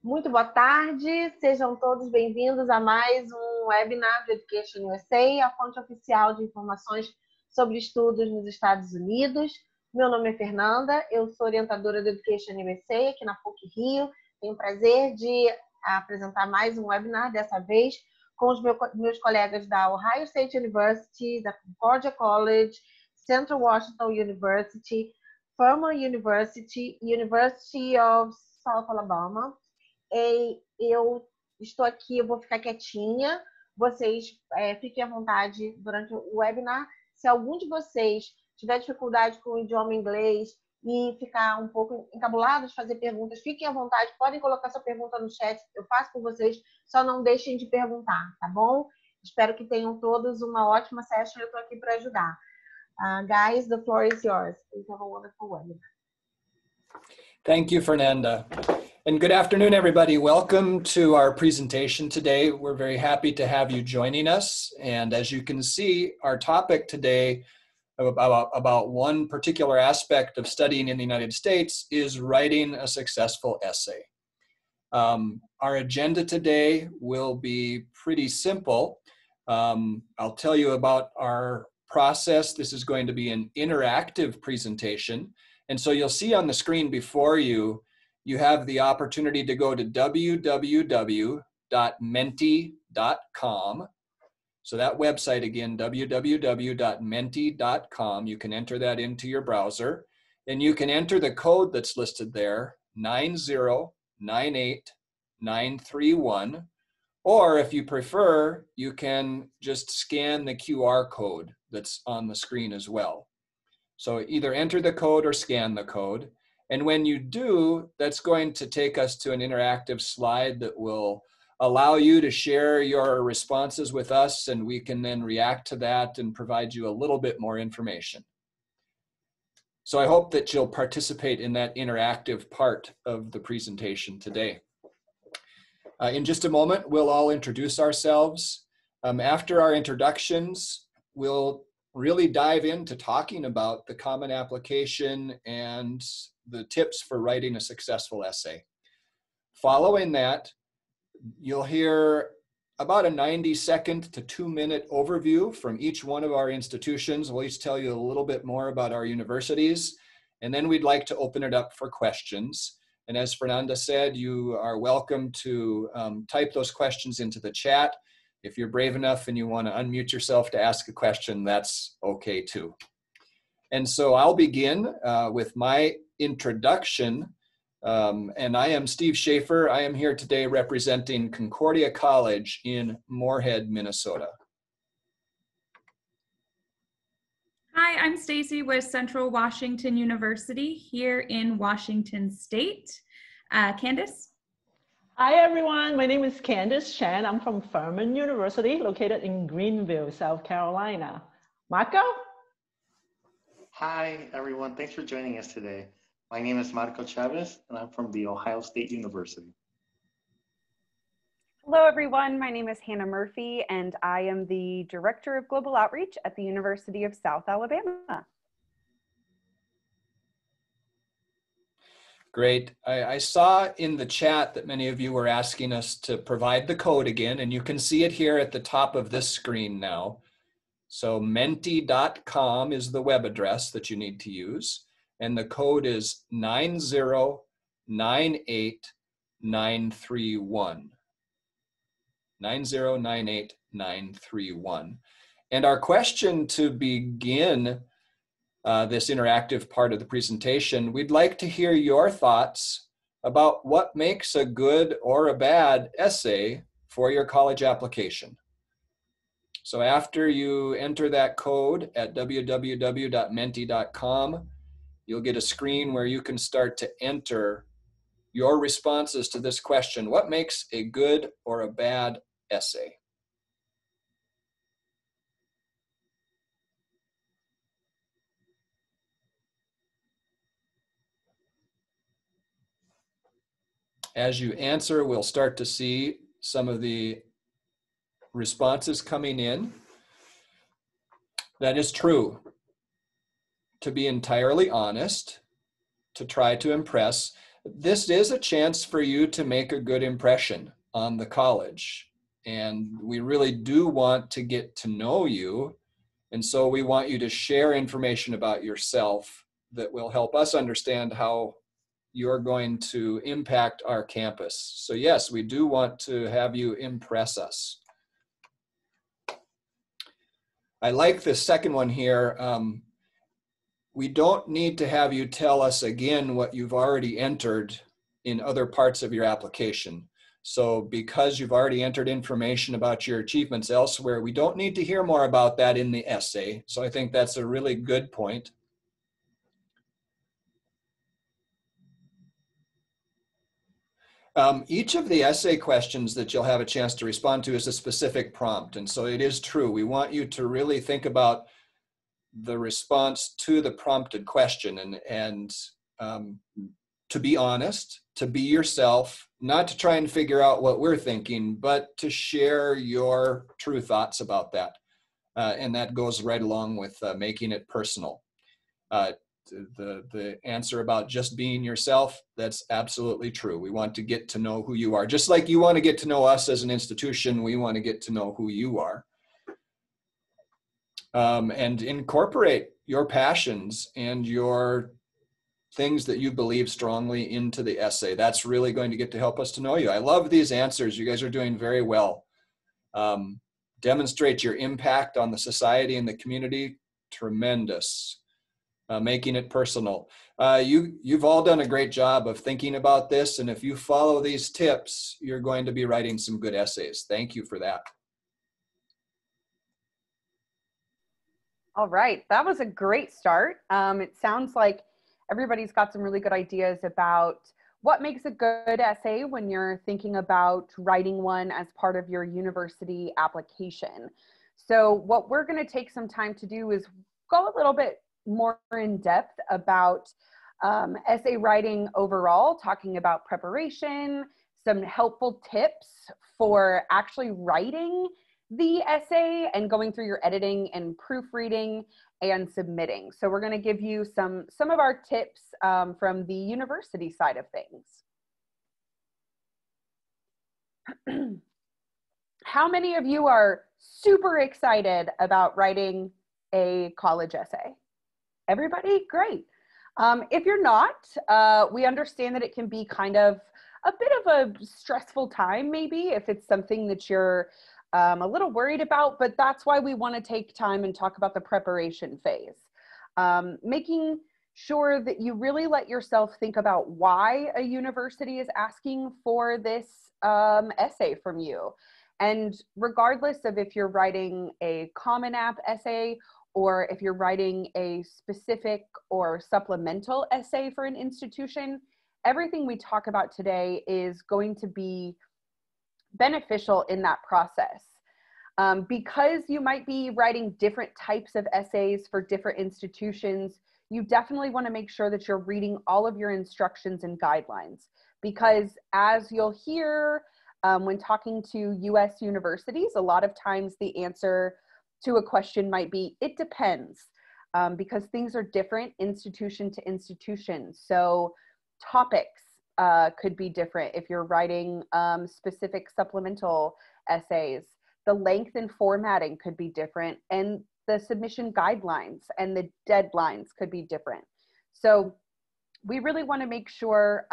Muito boa tarde, sejam todos bem-vindos a mais um webinar do EducationUSA, a fonte oficial de informações sobre estudos nos Estados Unidos. Meu nome é Fernanda, eu sou orientadora do EducationUSA aqui na PUC Rio. Tenho o prazer de apresentar mais um webinar, dessa vez com os meus colegas da Ohio State University, da Concordia College, Central Washington University, Furman University, University of South Alabama. Eu estou aqui, eu vou ficar quietinha. Vocês fiquem à vontade durante o webinar. Se algum de vocês tiver dificuldade com o idioma inglês e ficar um pouco encabulado de fazer perguntas, fiquem à vontade, podem colocar sua pergunta no chat, eu faço por vocês, só não deixem de perguntar, tá bom? Espero que tenham todos uma ótima session, eu estou aqui para ajudar. Guys, the floor is yours. Please have a wonderful webinar. Thank you, Fernanda. And good afternoon, everybody. Welcome to our presentation today. We're very happy to have you joining us. And as you can see, our topic today about one particular aspect of studying in the United States is writing a successful essay. Our agenda today will be pretty simple. I'll tell you about our process. This is going to be an interactive presentation. And so you'll see on the screen before you, you have the opportunity to go to www.menti.com. So that website again, www.menti.com. You can enter that into your browser and you can enter the code that's listed there, 9098931. Or if you prefer, you can just scan the QR code that's on the screen as well. So either enter the code or scan the code. And when you do, that's going to take us to an interactive slide that will allow you to share your responses with us, and we can then react to that and provide you a little bit more information. So I hope that you'll participate in that interactive part of the presentation today. In just a moment, we'll all introduce ourselves. After our introductions, we'll really dive into talking about the common application and the tips for writing a successful essay. Following that, you'll hear about a 90-second to 2-minute overview from each one of our institutions. We'll each tell you a little bit more about our universities, and then we'd like to open it up for questions. And as Fernanda said, you are welcome to type those questions into the chat. If you're brave enough and you want to unmute yourself to ask a question, that's okay too. And so I'll begin with my introduction. And I am Steve Schaefer. I am here today representing Concordia College in Moorhead, Minnesota. Hi, I'm Stacy with Central Washington University here in Washington State. Candace? Hi everyone, my name is Candace Chen. I'm from Furman University, located in Greenville, South Carolina. Marco? Hi everyone, thanks for joining us today. My name is Marco Chavez and I'm from the Ohio State University. Hello everyone, my name is Hannah Murphy and I am the Director of Global Outreach at the University of South Alabama. Great. I saw in the chat that many of you were asking us to provide the code again, and you can see it here at the top of this screen now. So menti.com is the web address that you need to use, and the code is 9098931. 9098931. And our question to begin this interactive part of the presentation, we'd like to hear your thoughts about what makes a good or a bad essay for your college application. So after you enter that code at www.menti.com, you'll get a screen where you can start to enter your responses to this question: what makes a good or a bad essay? As you answer, we'll start to see some of the responses coming in. That is true. To be entirely honest, to try to impress, This is a chance for you to make a good impression on the college. And we really do want to get to know you. And so we want you to share information about yourself that will help us understand how you're going to impact our campus. So yes, we do want to have you impress us. I like the second one here. We don't need to have you tell us again what you've already entered in other parts of your application. So because you've already entered information about your achievements elsewhere, we don't need to hear more about that in the essay. So I think that's a really good point. Each of the essay questions that you'll have a chance to respond to is a specific prompt. And so it is true. We want you to really think about the response to the prompted question and to be honest, to be yourself, not to try and figure out what we're thinking, but to share your true thoughts about that. And that goes right along with making it personal. The answer about just being yourself, that's absolutely true. We want to get to know who you are. Just like you want to get to know us as an institution, we want to get to know who you are. And incorporate your passions and your things that you believe strongly into the essay. That's really going to get to help us to know you. I love these answers. You guys are doing very well. Demonstrate your impact on the society and the community. Tremendous. Making it personal. You've all done a great job of thinking about this, and if you follow these tips, you're going to be writing some good essays. Thank you for that. All right, that was a great start. It sounds like everybody's got some really good ideas about what makes a good essay when you're thinking about writing one as part of your university application. So what we're going to take some time to do is go a little bit more in depth about essay writing overall, talking about preparation, some helpful tips for actually writing the essay and going through your editing and proofreading and submitting. So we're going to give you some of our tips from the university side of things. How many of you are super excited about writing a college essay? Everybody? Great. If you're not, we understand that it can be kind of a bit of a stressful time, maybe, if it's something that you're a little worried about, but that's why we want to take time and talk about the preparation phase. Making sure that you really let yourself think about why a university is asking for this essay from you. And regardless of if you're writing a Common App essay or if you're writing a specific or supplemental essay for an institution, everything we talk about today is going to be beneficial in that process. Because you might be writing different types of essays for different institutions, you definitely want to make sure that you're reading all of your instructions and guidelines. Because as you'll hear when talking to US universities, a lot of times the answer to a question might be, it depends, because things are different institution to institution. So topics could be different if you're writing specific supplemental essays. The length and formatting could be different, and the submission guidelines and the deadlines could be different. So we really want to make sure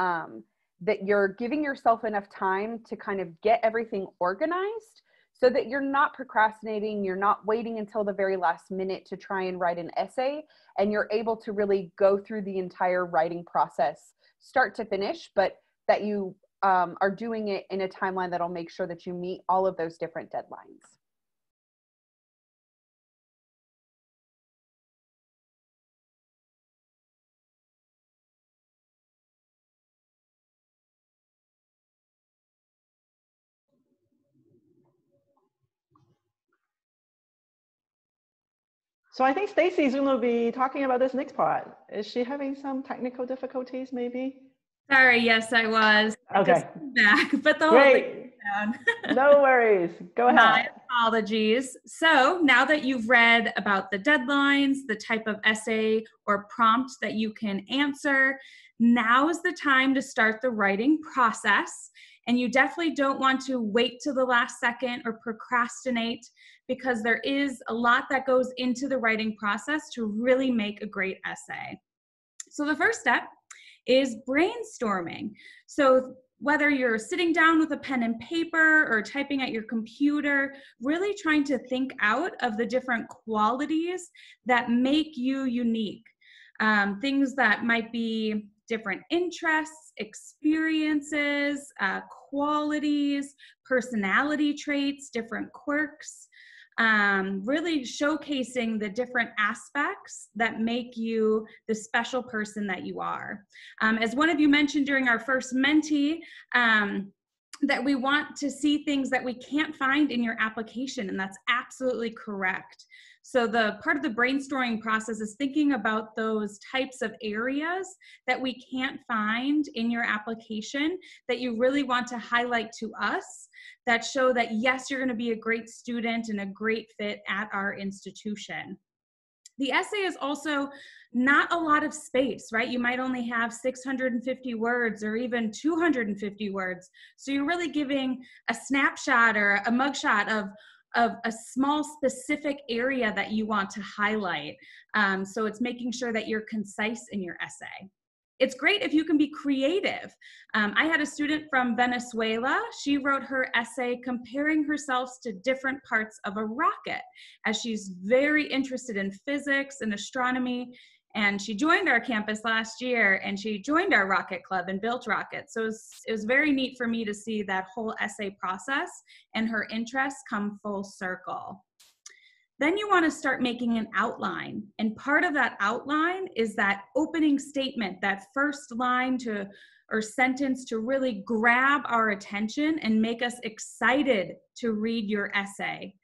that you're giving yourself enough time to kind of get everything organized so that you're not procrastinating, you're not waiting until the very last minute to try and write an essay, and you're able to really go through the entire writing process start to finish, but that you are doing it in a timeline that'll make sure that you meet all of those different deadlines. So I think Stacy's going to be talking about this next part. Is she having some technical difficulties maybe? Sorry, yes, I was. Okay. Back, but the whole thing down. No worries. Go ahead. My apologies. So now that you've read about the deadlines, the type of essay or prompt that you can answer, now is the time to start the writing process. And you definitely don't want to wait till the last second or procrastinate, because there is a lot that goes into the writing process to really make a great essay. So the first step is brainstorming. So whether you're sitting down with a pen and paper or typing at your computer, really trying to think out of the different qualities that make you unique. Things that might be different interests, experiences, qualities, personality traits, different quirks. Really showcasing the different aspects that make you the special person that you are. As one of you mentioned during our first Menti, that we want to see things that we can't find in your application, and that's absolutely correct. So the part of the brainstorming process is thinking about those types of areas that we can't find in your application that you really want to highlight to us, that show that yes, you're going to be a great student and a great fit at our institution. The essay is also not a lot of space, right? You might only have 650 words or even 250 words. So you're really giving a snapshot or a mugshot of a small specific area that you want to highlight. So it's making sure that you're concise in your essay. It's great if you can be creative. I had a student from Venezuela. She wrote her essay comparing herself to different parts of a rocket, as she's very interested in physics and astronomy. And she joined our campus last year, and she joined our rocket club and built rockets. So it was very neat for me to see that whole essay process and her interests come full circle. Then you want to start making an outline. And part of that outline is that opening statement, that first line or sentence to really grab our attention and make us excited to read your essay.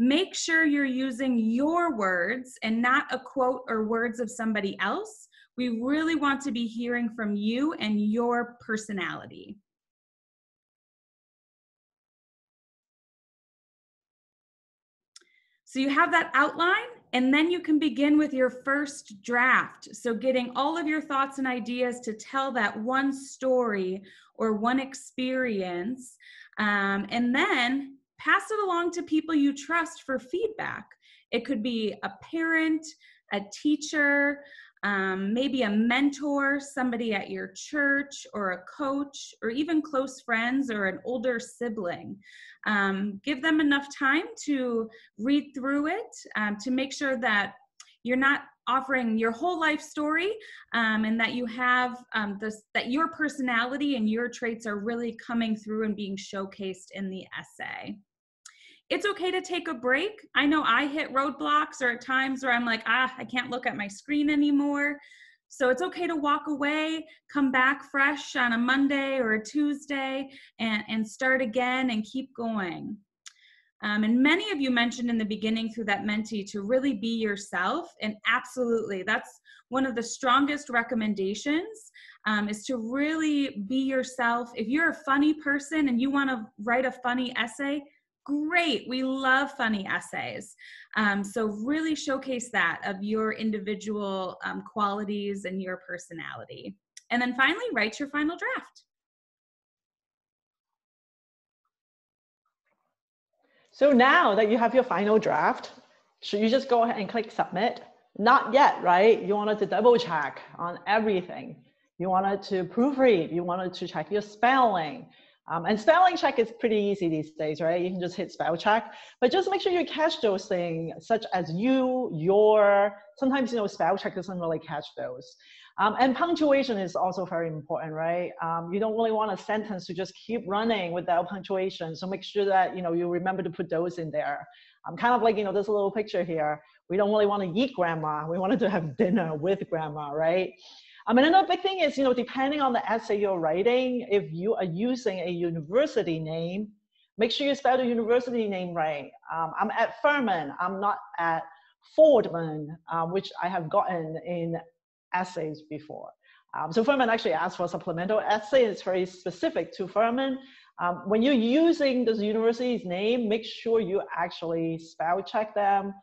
Make sure you're using your words and not a quote or words of somebody else. We really want to be hearing from you and your personality. So you have that outline, and then you can begin with your first draft. So getting all of your thoughts and ideas to tell that one story or one experience, and then pass it along to people you trust for feedback. It could be a parent, a teacher, maybe a mentor, somebody at your church, or a coach, or even close friends or an older sibling. Give them enough time to read through it, to make sure that you're not offering your whole life story, and that you have that your personality and your traits are really coming through and being showcased in the essay. It's okay to take a break. I know I hit roadblocks, or at times where I'm like, I can't look at my screen anymore. So it's okay to walk away, come back fresh on a Monday or a Tuesday, and start again and keep going. And many of you mentioned in the beginning through that Menti to really be yourself, and absolutely, that's one of the strongest recommendations, is to really be yourself. If you're a funny person and you want to write a funny essay, great, we love funny essays. So really showcase that of your individual qualities and your personality. And then finally, write your final draft. So now that you have your final draft, should you just go ahead and click submit? Not yet, right? You wanted to double check on everything. You wanted to proofread, you wanted to check your spelling. And spelling check is pretty easy these days, right? You can just hit spell check, but just make sure you catch those things, such as you, your. Sometimes, spell check doesn't really catch those. And punctuation is also very important, right? You don't really want a sentence to just keep running without punctuation. So make sure that, you remember to put those in there. Kind of like, this little picture here. We don't really want to eat grandma. We wanted to have dinner with grandma, right? And another big thing is, depending on the essay you're writing, if you are using a university name, make sure you spell the university name right. I'm at Furman. I'm not at Fordman, which I have gotten in essays before. So Furman actually asked for a supplemental essay. It's very specific to Furman. When you're using this university's name, make sure you actually spell check them.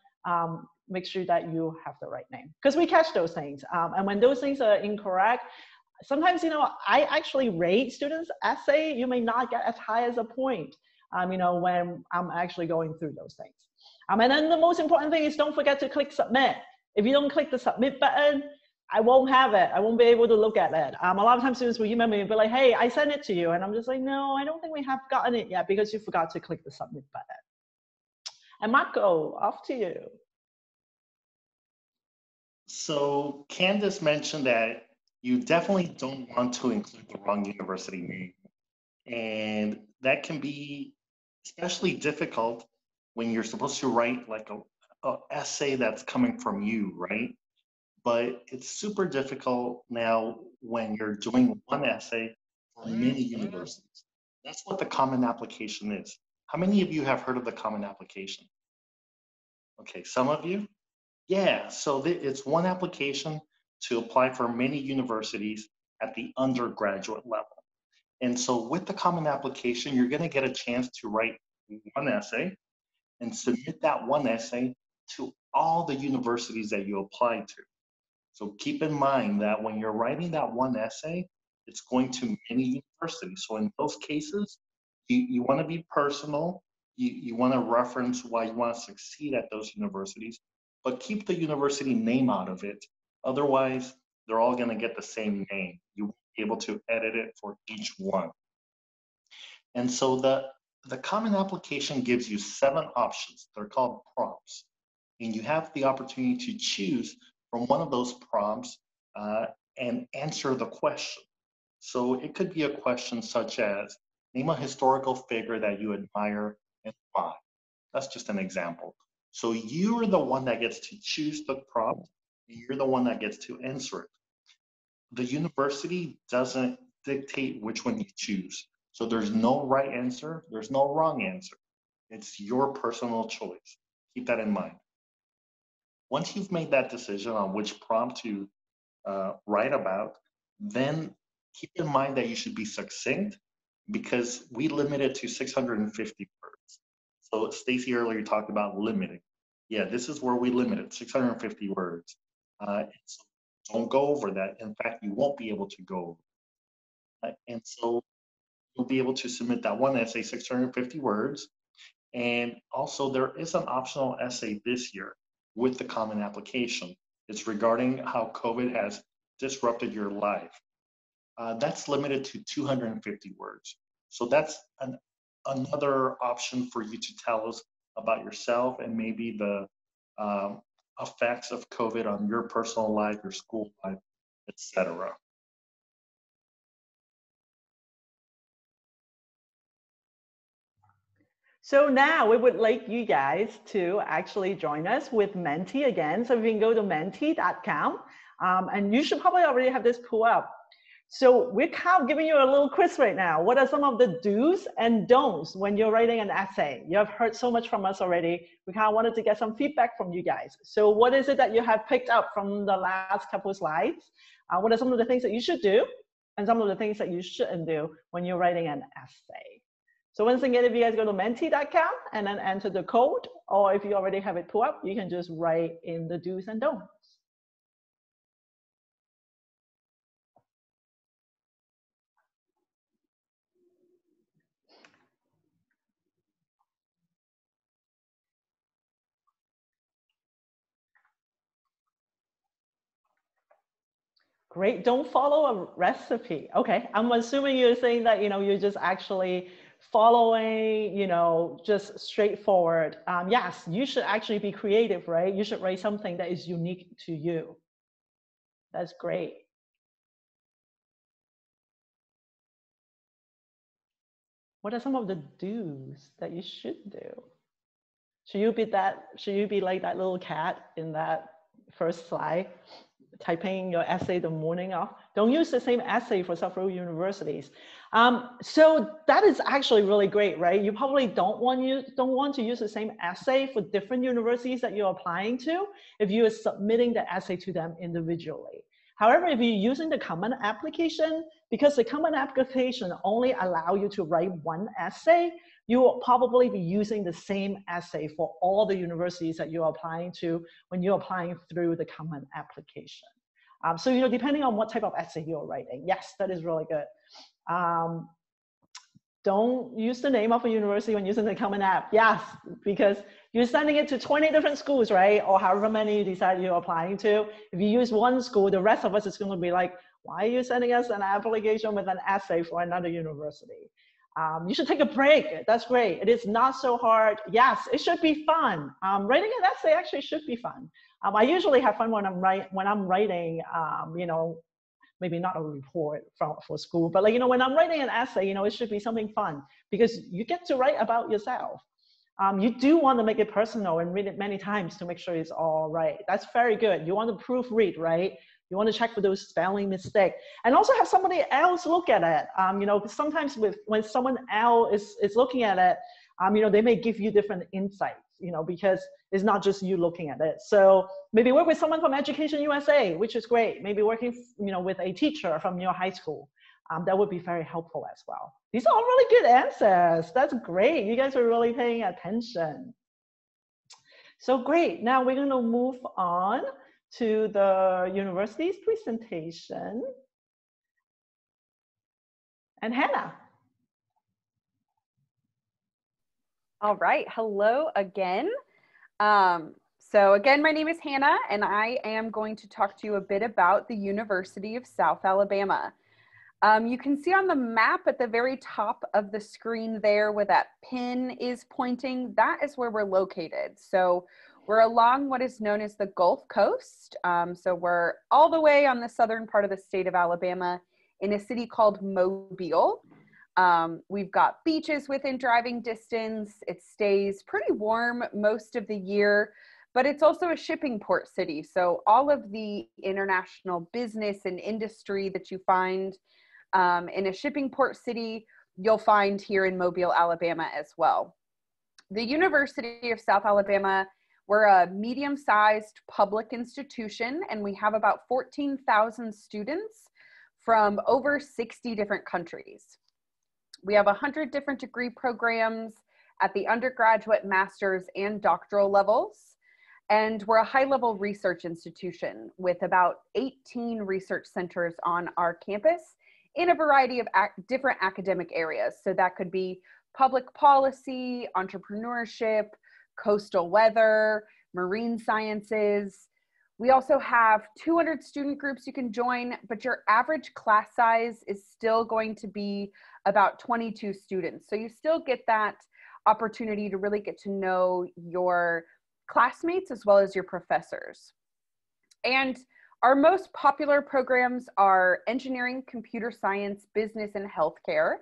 Make sure that you have the right name, because we catch those things. And when those things are incorrect, Sometimes, I actually rate students' essay. You may not get as high as a point, when I'm actually going through those things. And then the most important thing is don't forget to click submit. If you don't click the submit button, I won't have it. I won't be able to look at it. A lot of times students will email me and be like, hey, I sent it to you. And I'm just like, no, I don't think we have gotten it yet because you forgot to click the submit button. And Marco, off to you. So Candace mentioned that you definitely don't want to include the wrong university name. And that can be especially difficult when you're supposed to write like a essay that's coming from you, right? But it's super difficult now when you're doing one essay for many universities. That's what the Common Application is. How many of you have heard of the Common Application? Okay, some of you? Yeah, so it's one application to apply for many universities at the undergraduate level. And so with the Common Application, you're gonna get a chance to write one essay and submit that one essay to all the universities that you applied to. So keep in mind that when you're writing that one essay, it's going to many universities. So in those cases, you want to be personal. You want to reference why you want to succeed at those universities, but keep the university name out of it. Otherwise, they're all going to get the same name. You won't be able to edit it for each one. And so the Common Application gives you 7 options. They're called prompts. And you have the opportunity to choose from one of those prompts and answer the question. So it could be a question such as, name a historical figure that you admire and why. That's just an example. So you're the one that gets to choose the prompt, and you're the one that gets to answer it. The university doesn't dictate which one you choose. So there's no right answer, there's no wrong answer. It's your personal choice. Keep that in mind. Once you've made that decision on which prompt to write about, then keep in mind that you should be succinct because we limit it to 650 words. So Stacy earlier talked about limiting. Yeah, this is where we limit it, 650 words. So don't go over that. In fact, you won't be able to go over. And so you'll be able to submit that one essay, 650 words. And also there is an optional essay this year with the Common Application. It's regarding how COVID has disrupted your life. That's limited to 250 words. So that's another option for you to tell us about yourself and maybe the effects of COVID on your personal life, your school life, etc. So now we would like you guys to actually join us with Menti again. So we can go to menti.com and you should probably already have this pull up. So we're kind of giving you a little quiz right now. What are some of the do's and don'ts when you're writing an essay? You have heard so much from us already. We kind of wanted to get some feedback from you guys. So what is it that you have picked up from the last couple of slides? What are some of the things that you should do and some of the things that you shouldn't do when you're writing an essay? So once again, if you guys go to menti.com and then enter the code, or if you already have it pulled up, you can just write in the do's and don'ts. Great, don't follow a recipe. Okay, I'm assuming you're saying that, you're just actually following, just straightforward. Yes, you should actually be creative, right? You should write something that is unique to you. That's great. What are some of the do's that you should do? Should you be like that little cat in that first slide, typing your essay the morning of? Don't use the same essay for several universities. So that is actually really great, right? You probably don't want to use the same essay for different universities that you're applying to if you are submitting the essay to them individually. However, if you're using the Common Application, because the Common Application only allows you to write one essay, you will probably be using the same essay for all the universities that you're applying to when you're applying through the Common Application. So, you know, depending on what type of essay you're writing, yes, that is really good. Don't use the name of a university when using the Common App. Yes, because you're sending it to 20 different schools, right? Or however many you decide you're applying to. If you use one school, the rest of us is going to be like, why are you sending us an application with an essay for another university? You should take a break. That's great. It is not so hard. Yes, it should be fun. Writing an essay actually should be fun. I usually have fun when I'm writing, you know, maybe not a report for school, but like, you know, when I'm writing an essay, you know, it should be something fun because you get to write about yourself. You do want to make it personal and read it many times to make sure it's all right. That's very good. You want to proofread, right? You want to check for those spelling mistakes and also have somebody else look at it. You know, sometimes when someone else is looking at it, you know, they may give you different insights, you know, because it's not just you looking at it. So maybe work with someone from Education USA, which is great. Maybe working, you know, with a teacher from your high school. That would be very helpful as well. These are all really good answers. That's great. You guys are really paying attention. So great. Now we're going to move on to the university's presentation. And Hannah. All right. Hello again. So again, my name is Hannah, and I am going to talk to you a bit about the University of South Alabama. You can see on the map at the very top of the screen there where that pin is pointing, that is where we're located. So we're along what is known as the Gulf Coast. So we're all the way on the southern part of the state of Alabama in a city called Mobile. We've got beaches within driving distance. It stays pretty warm most of the year, but it's also a shipping port city. So all of the international business and industry that you find in a shipping port city, you'll find here in Mobile, Alabama as well. The University of South Alabama, we're a medium-sized public institution, and we have about 14,000 students from over 60 different countries. We have 100 different degree programs at the undergraduate, master's, and doctoral levels. And we're a high-level research institution with about 18 research centers on our campus in a variety of different academic areas. So that could be public policy, entrepreneurship, coastal weather, marine sciences. We also have 200 student groups you can join, but your average class size is still going to be about 22 students. So you still get that opportunity to really get to know your classmates as well as your professors. And our most popular programs are engineering, computer science, business, and healthcare.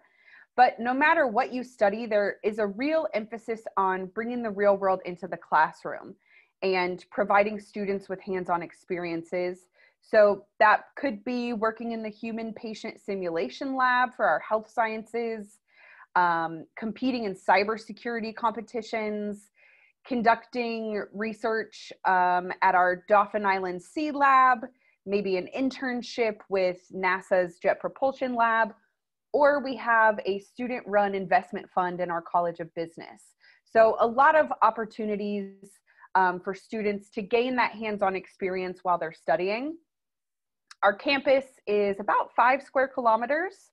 But no matter what you study, there is a real emphasis on bringing the real world into the classroom and providing students with hands-on experiences. So that could be working in the human patient simulation lab for our health sciences, competing in cybersecurity competitions, conducting research at our Dauphin Island Sea Lab, maybe an internship with NASA's Jet Propulsion Lab, or we have a student-run investment fund in our College of Business. So a lot of opportunities for students to gain that hands-on experience while they're studying. Our campus is about 5 square kilometers.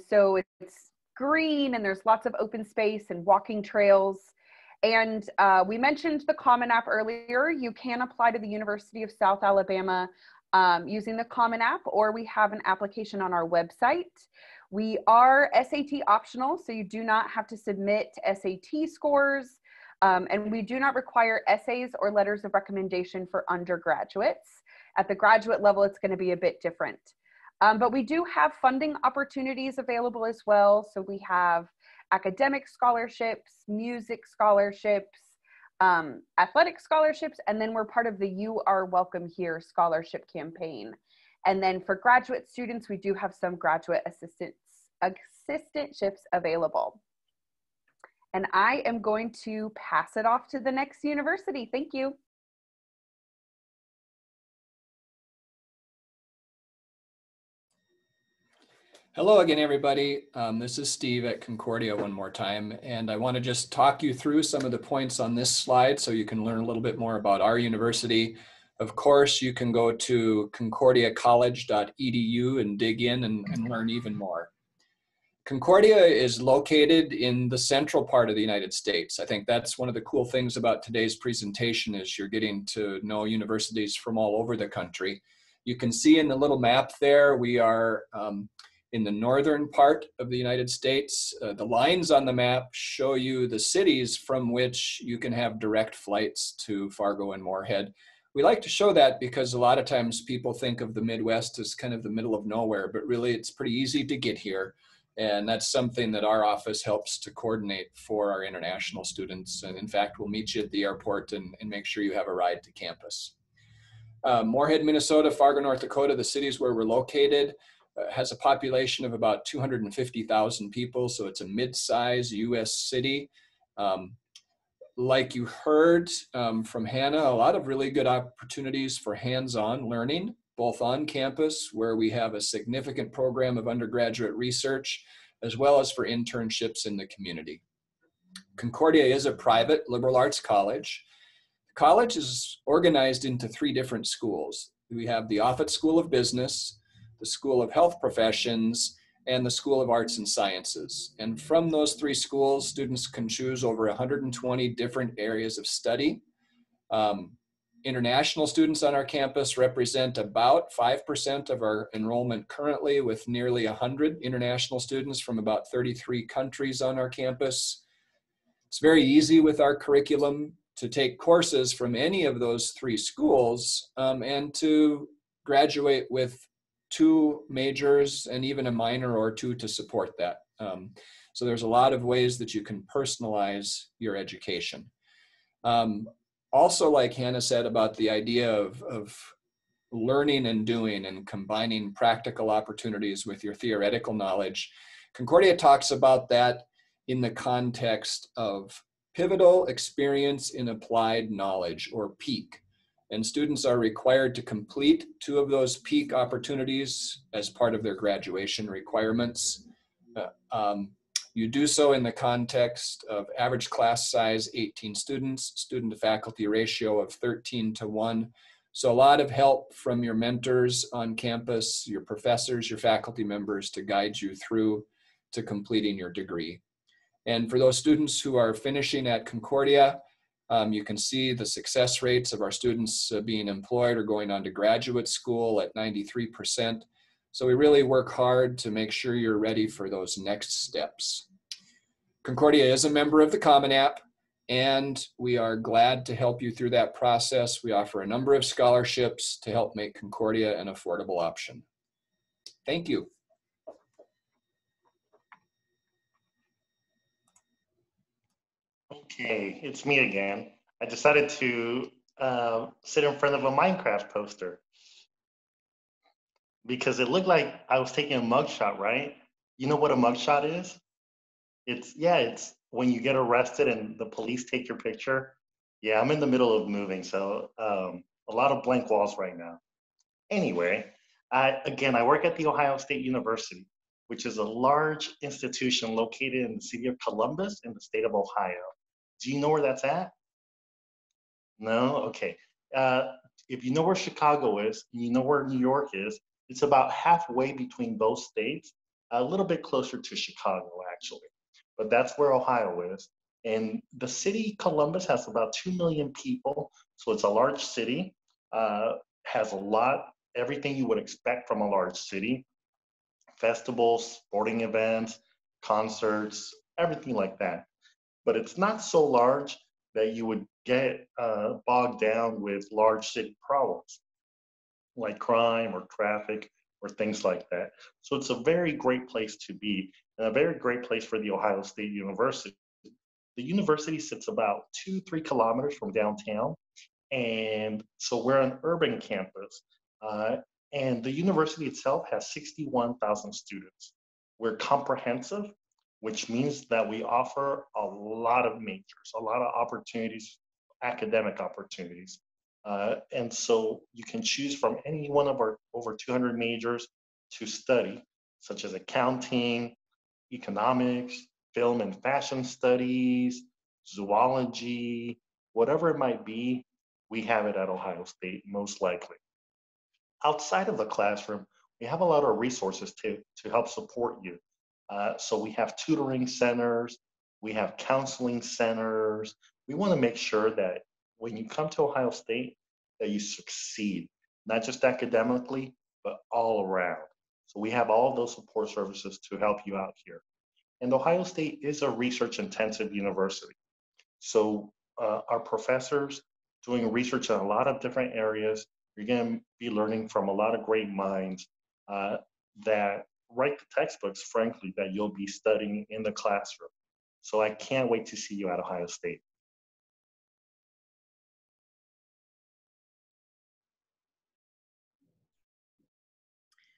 So it's green and there's lots of open space and walking trails. And we mentioned the Common App earlier. You can apply to the University of South Alabama using the Common App, or we have an application on our website. We are SAT optional, so you do not have to submit SAT scores, and we do not require essays or letters of recommendation for undergraduates. At the graduate level, it's going to be a bit different. But we do have funding opportunities available as well. So we have academic scholarships, music scholarships, athletic scholarships, and then we're part of the You Are Welcome Here scholarship campaign. And then for graduate students, we do have some graduate assistantships available. And I am going to pass it off to the next university. Thank you. Hello again, everybody. This is Steve at Concordia one more time, and I want to just talk you through some of the points on this slide so you can learn a little bit more about our university. Of course, you can go to concordiacollege.edu and dig in and learn even more. Concordia is located in the central part of the United States. I think that's one of the cool things about today's presentation is you're getting to know universities from all over the country. You can see in the little map there, we are in the northern part of the United States. The lines on the map show you the cities from which you can have direct flights to Fargo and Moorhead. We like to show that because a lot of times people think of the Midwest as kind of the middle of nowhere, but really it's pretty easy to get here. And that's something that our office helps to coordinate for our international students. And in fact, we'll meet you at the airport and make sure you have a ride to campus. Moorhead, Minnesota, Fargo, North Dakota, the cities where we're located, has a population of about 250,000 people. So it's a mid-size US city. Like you heard from Hannah, a lot of really good opportunities for hands-on learning, both on campus, where we have a significant program of undergraduate research, as well as for internships in the community. Concordia is a private liberal arts college. The college is organized into 3 different schools. We have the Offutt School of Business, the School of Health Professions, and the School of Arts and Sciences. And from those 3 schools, students can choose over 120 different areas of study. International students on our campus represent about 5% of our enrollment currently, with nearly 100 international students from about 33 countries on our campus. It's very easy with our curriculum to take courses from any of those 3 schools and to graduate with 2 majors and even a minor or 2 to support that. So there's a lot of ways that you can personalize your education. Also, like Hannah said about the idea of learning and doing and combining practical opportunities with your theoretical knowledge, Concordia talks about that in the context of pivotal experience in applied knowledge, or PEAK. And students are required to complete 2 of those PEAK opportunities as part of their graduation requirements. You do so in the context of average class size 18 students, student to faculty ratio of 13:1. So a lot of help from your mentors on campus, your professors, your faculty members to guide you through to completing your degree. And for those students who are finishing at Concordia, you can see the success rates of our students being employed or going on to graduate school at 93%. So we really work hard to make sure you're ready for those next steps. Concordia is a member of the Common App, and we are glad to help you through that process. We offer a number of scholarships to help make Concordia an affordable option. Thank you. Okay, it's me again. I decided to sit in front of a Minecraft poster because it looked like I was taking a mugshot, right? You know what a mugshot is? It's when you get arrested and the police take your picture. Yeah, I'm in the middle of moving, so a lot of blank walls right now. Anyway, I work at the Ohio State University, which is a large institution located in the city of Columbus in the state of Ohio. Do you know where that's at? No? Okay. If you know where Chicago is, and you know where New York is, it's about halfway between both states, a little bit closer to Chicago, actually. But that's where Ohio is. And the city, Columbus, has about 2 million people, so it's a large city, has everything you would expect from a large city, festivals, sporting events, concerts, everything like that. But it's not so large that you would get bogged down with large city problems like crime or traffic or things like that. So it's a very great place to be, and a very great place for the Ohio State University. The university sits about 2-3 kilometers from downtown, and so we're an urban campus. And the university itself has 61,000 students. We're comprehensive, which means that we offer a lot of majors, a lot of opportunities, academic opportunities. And so you can choose from any one of our over 200 majors to study, such as accounting, economics, film and fashion studies, zoology, whatever it might be. we have it at Ohio State, most likely. Outside of the classroom, we have a lot of resources to help support you. So we have tutoring centers, we have counseling centers. We want to make sure that when you come to Ohio State, that you succeed, not just academically, but all around. So we have all those support services to help you out here. And Ohio State is a research-intensive university. So our professors doing research in a lot of different areas. You're going to be learning from a lot of great minds that write the textbooks, frankly, that you'll be studying in the classroom. So I can't wait to see you at Ohio State.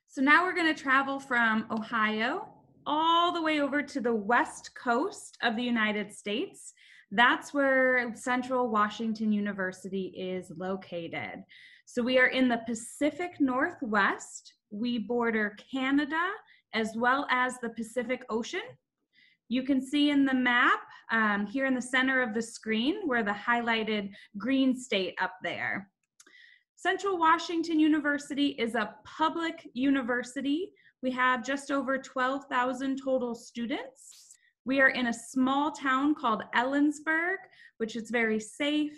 So now we're going to travel from Ohio all the way over to the west coast of the United States. That's where Central Washington University is located. So we are in the Pacific Northwest. We border Canada as well as the Pacific Ocean. You can see in the map here in the center of the screen, we're the highlighted green state up there. Central Washington University is a public university. We have just over 12,000 total students. We are in a small town called Ellensburg, which is very safe,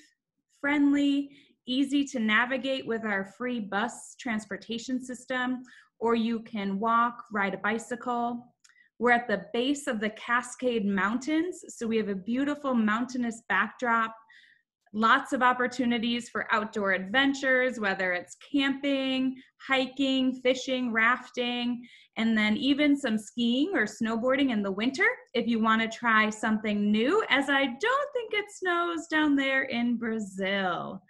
friendly, easy to navigate with our free bus transportation system, or you can walk, ride a bicycle. We're at the base of the Cascade Mountains, so we have a beautiful mountainous backdrop. Lots of opportunities for outdoor adventures, whether it's camping, hiking, fishing, rafting, and then even some skiing or snowboarding in the winter if you want to try something new, as I don't think it snows down there in Brazil.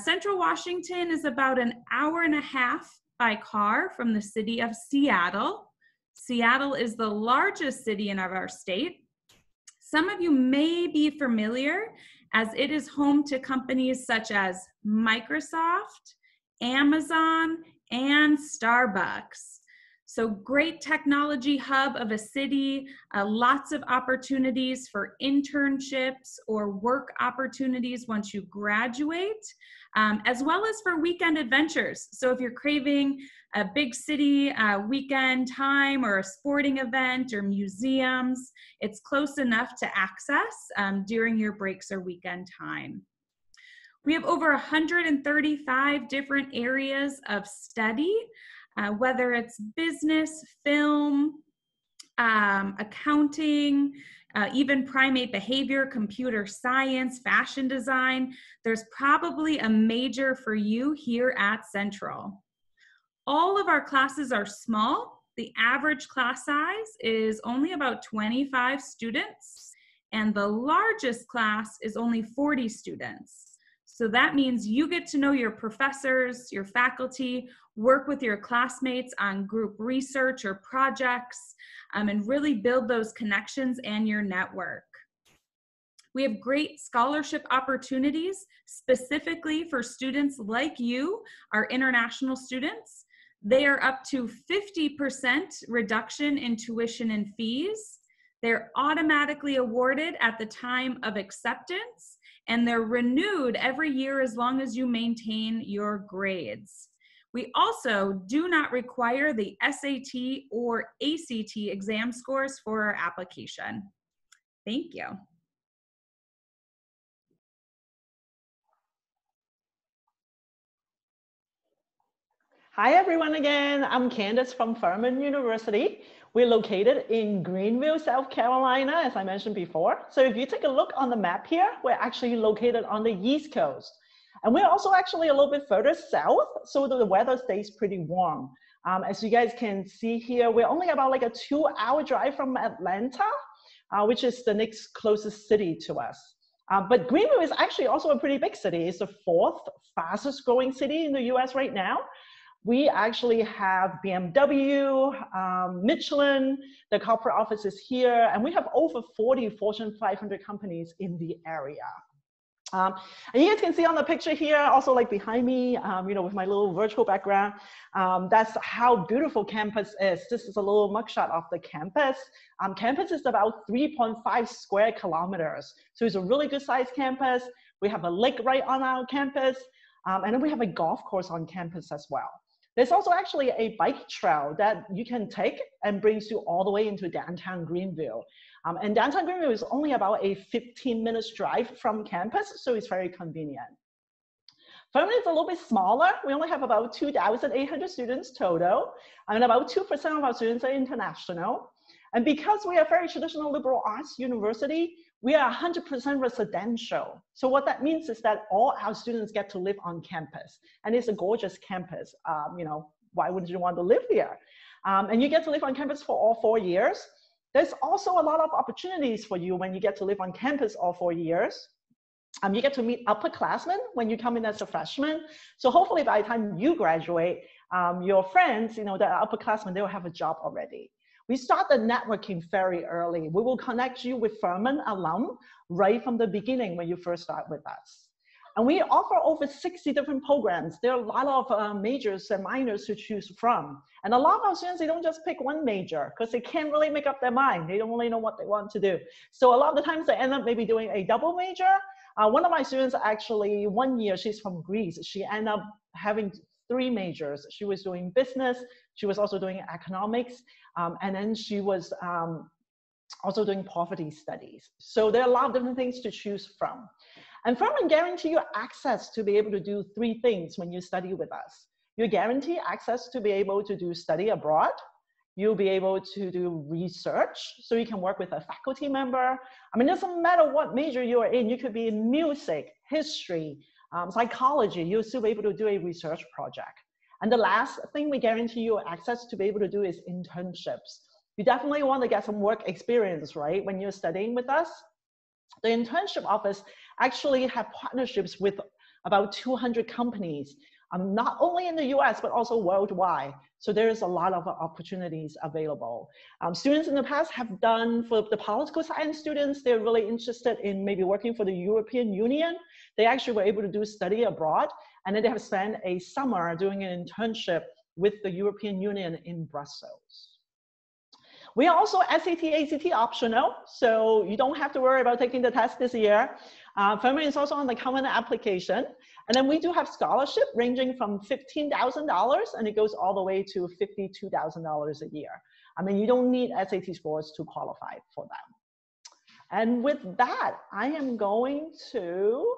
Central Washington is about an hour and a half by car from the city of Seattle. Seattle is the largest city in our state. Some of you may be familiar as it is home to companies such as Microsoft, Amazon, and Starbucks. So great technology hub of a city, lots of opportunities for internships or work opportunities once you graduate, as well as for weekend adventures. So if you're craving a big city weekend time or a sporting event or museums, it's close enough to access during your breaks or weekend time. We have over 135 different areas of study, whether it's business, film, accounting, even primate behavior, computer science, fashion design. There's probably a major for you here at Central. All of our classes are small. The average class size is only about 25 students, and the largest class is only 40 students. So that means you get to know your professors, your faculty, work with your classmates on group research or projects, and really build those connections and your network. We have great scholarship opportunities specifically for students like you, our international students. They are up to 50% reduction in tuition and fees. They're automatically awarded at the time of acceptance, and they're renewed every year as long as you maintain your grades. We also do not require the SAT or ACT exam scores for our application. Thank you. Hi everyone again, I'm Candace from Furman University. We're located in Greenville, South Carolina, as I mentioned before. So if you take a look on the map here, we're actually located on the East Coast. And we're also actually a little bit further south, so the weather stays pretty warm. As you guys can see here, we're only about like a 2-hour drive from Atlanta, which is the next closest city to us. But Greenville is actually also a pretty big city. It's the 4th fastest growing city in the US right now. We actually have BMW, Michelin, the corporate office is here, and we have over 40 Fortune 500 companies in the area. And you guys can see on the picture here, also like behind me, you know, with my little virtual background, that's how beautiful campus is. This is a little mugshot of the campus. Campus is about 3.5 square kilometers. So it's a really good sized campus We have a lake right on our campus. And then we have a golf course on campus as well. There's also actually a bike trail that you can take and brings you all the way into downtown Greenville. And downtown Greenville is only about a 15-minute drive from campus, so it's very convenient. Furman is a little bit smaller. We only have about 2,800 students total, and about 2% of our students are international. And because we are a very traditional liberal arts university, we are 100% residential. So what that means is that all our students get to live on campus, and it's a gorgeous campus. You know, why wouldn't you want to live here? And you get to live on campus for all 4 years. There's also a lot of opportunities for you when you get to live on campus all 4 years. You get to meet upperclassmen when you come in as a freshman. So hopefully by the time you graduate, your friends, you know, that are upperclassmen, they'll have a job already. We start the networking very early. We will connect you with Furman alum right from the beginning when you first start with us. And we offer over 60 different programs. There are a lot of majors and minors to choose from. And a lot of our students, they don't just pick one major because they can't really make up their mind. They don't really know what they want to do. So a lot of the times they end up maybe doing a double major. One of my students actually, one year, she's from Greece. She ended up having 3 majors. She was doing business. She was also doing economics. And then she was also doing poverty studies. So there are a lot of different things to choose from. And Furman guarantee you access to be able to do 3 things when you study with us. You guarantee access to be able to do study abroad. You'll be able to do research, so you can work with a faculty member. I mean, it doesn't matter what major you are in. You could be in music, history, psychology. You'll still be able to do a research project. And the last thing we guarantee you access to be able to do is internships. You definitely want to get some work experience, right, when you're studying with us. The internship office actually have partnerships with about 200 companies, not only in the US, but also worldwide. So there's a lot of opportunities available. Students in the past have done, for the political science students, they're really interested in maybe working for the European Union. They actually were able to do study abroad, and then they have spent a summer doing an internship with the European Union in Brussels. We are also SAT, ACT optional, so you don't have to worry about taking the test this year. Furman is also on the common application. And then we do have scholarship ranging from $15,000 and it goes all the way to $52,000 a year. I mean, you don't need SAT scores to qualify for them. And with that, I am going to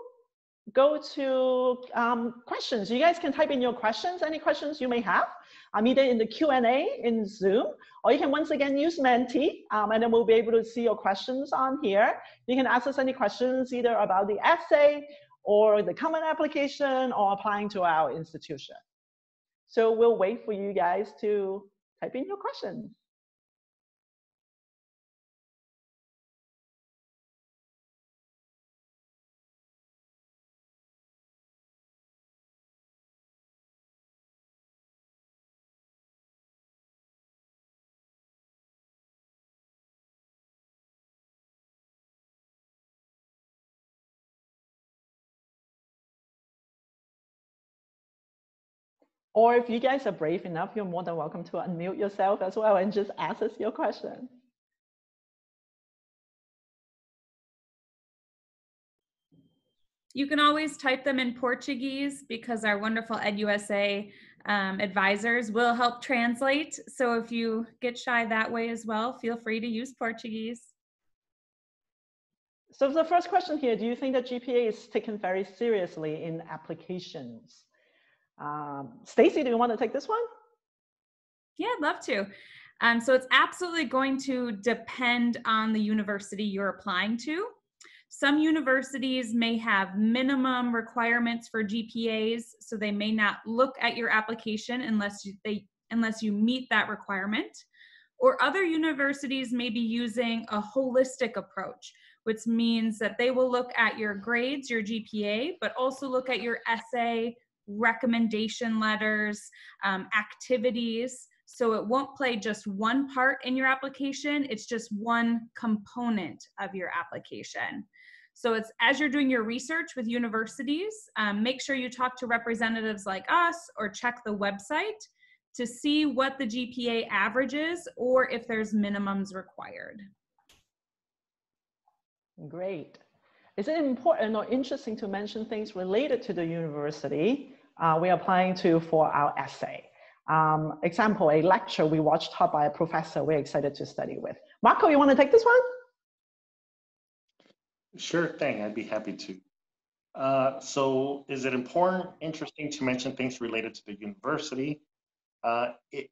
go to questions. You guys can type in your questions, any questions you may have, either in the Q&A in Zoom, or you can once again use Menti, and then we'll be able to see your questions on here. You can ask us any questions either about the essay or the common application or applying to our institution. So we'll wait for you guys to type in your questions. Or if you guys are brave enough, you're more than welcome to unmute yourself as well and just ask us your question. You can always type them in Portuguese because our wonderful EducationUSA advisors will help translate. So if you get shy that way as well, feel free to use Portuguese. So the first question here, do you think that GPA is taken very seriously in applications? Stacy, do you want to take this one? Yeah, I'd love to. So it's absolutely going to depend on the university you're applying to. Some universities may have minimum requirements for GPAs, so they may not look at your application unless you meet that requirement. Or other universities may be using a holistic approach, which means that they will look at your grades, your GPA, but also look at your essay, recommendation letters, activities. So it won't play just one part in your application, it's just one component of your application. So it's as you're doing your research with universities, make sure you talk to representatives like us or check the website to see what the GPA average is or if there's minimums required. Great. Is it important or interesting to mention things related to the university we're applying to for our essay? Example, a lecture we watched taught by a professor we're excited to study with. Marco, you want to take this one? Sure thing, I'd be happy to. So is it important, interesting to mention things related to the university?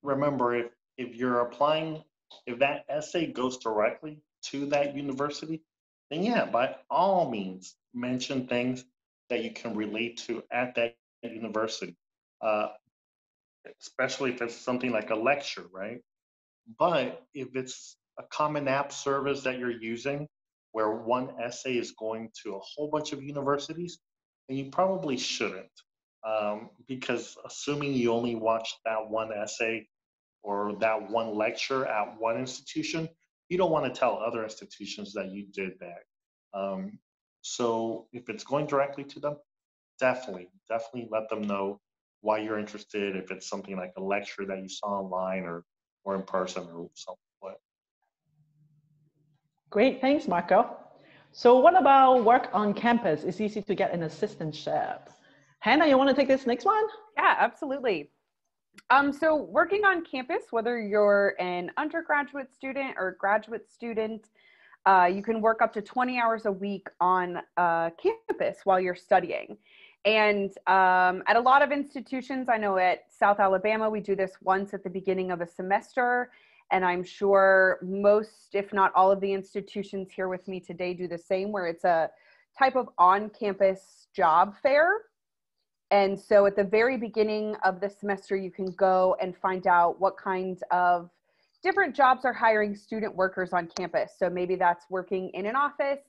Remember, if you're applying, if that essay goes directly to that university, then yeah, by all means, mention things that you can relate to at that university, especially if it's something like a lecture, right? But if it's a common app service that you're using, where one essay is going to a whole bunch of universities, then you probably shouldn't. Because assuming you only watched that one essay or that one lecture at one institution, you don't want to tell other institutions that you did that. So if it's going directly to them, definitely let them know why you're interested, if it's something like a lecture that you saw online or in person or something. Great, thanks, Marco. So what about work on campus? It's easy to get an assistantship. Hannah, you want to take this next one? Yeah, absolutely. So working on campus, whether you're an undergraduate student or graduate student, you can work up to 20 hours a week on campus while you're studying. And at a lot of institutions, I know at South Alabama, we do this once at the beginning of a semester. And I'm sure most, if not all of the institutions here with me today do the same, where it's a type of on-campus job fair. And so at the very beginning of the semester, you can go and find out what kinds of different jobs are hiring student workers on campus. So maybe that's working in an office,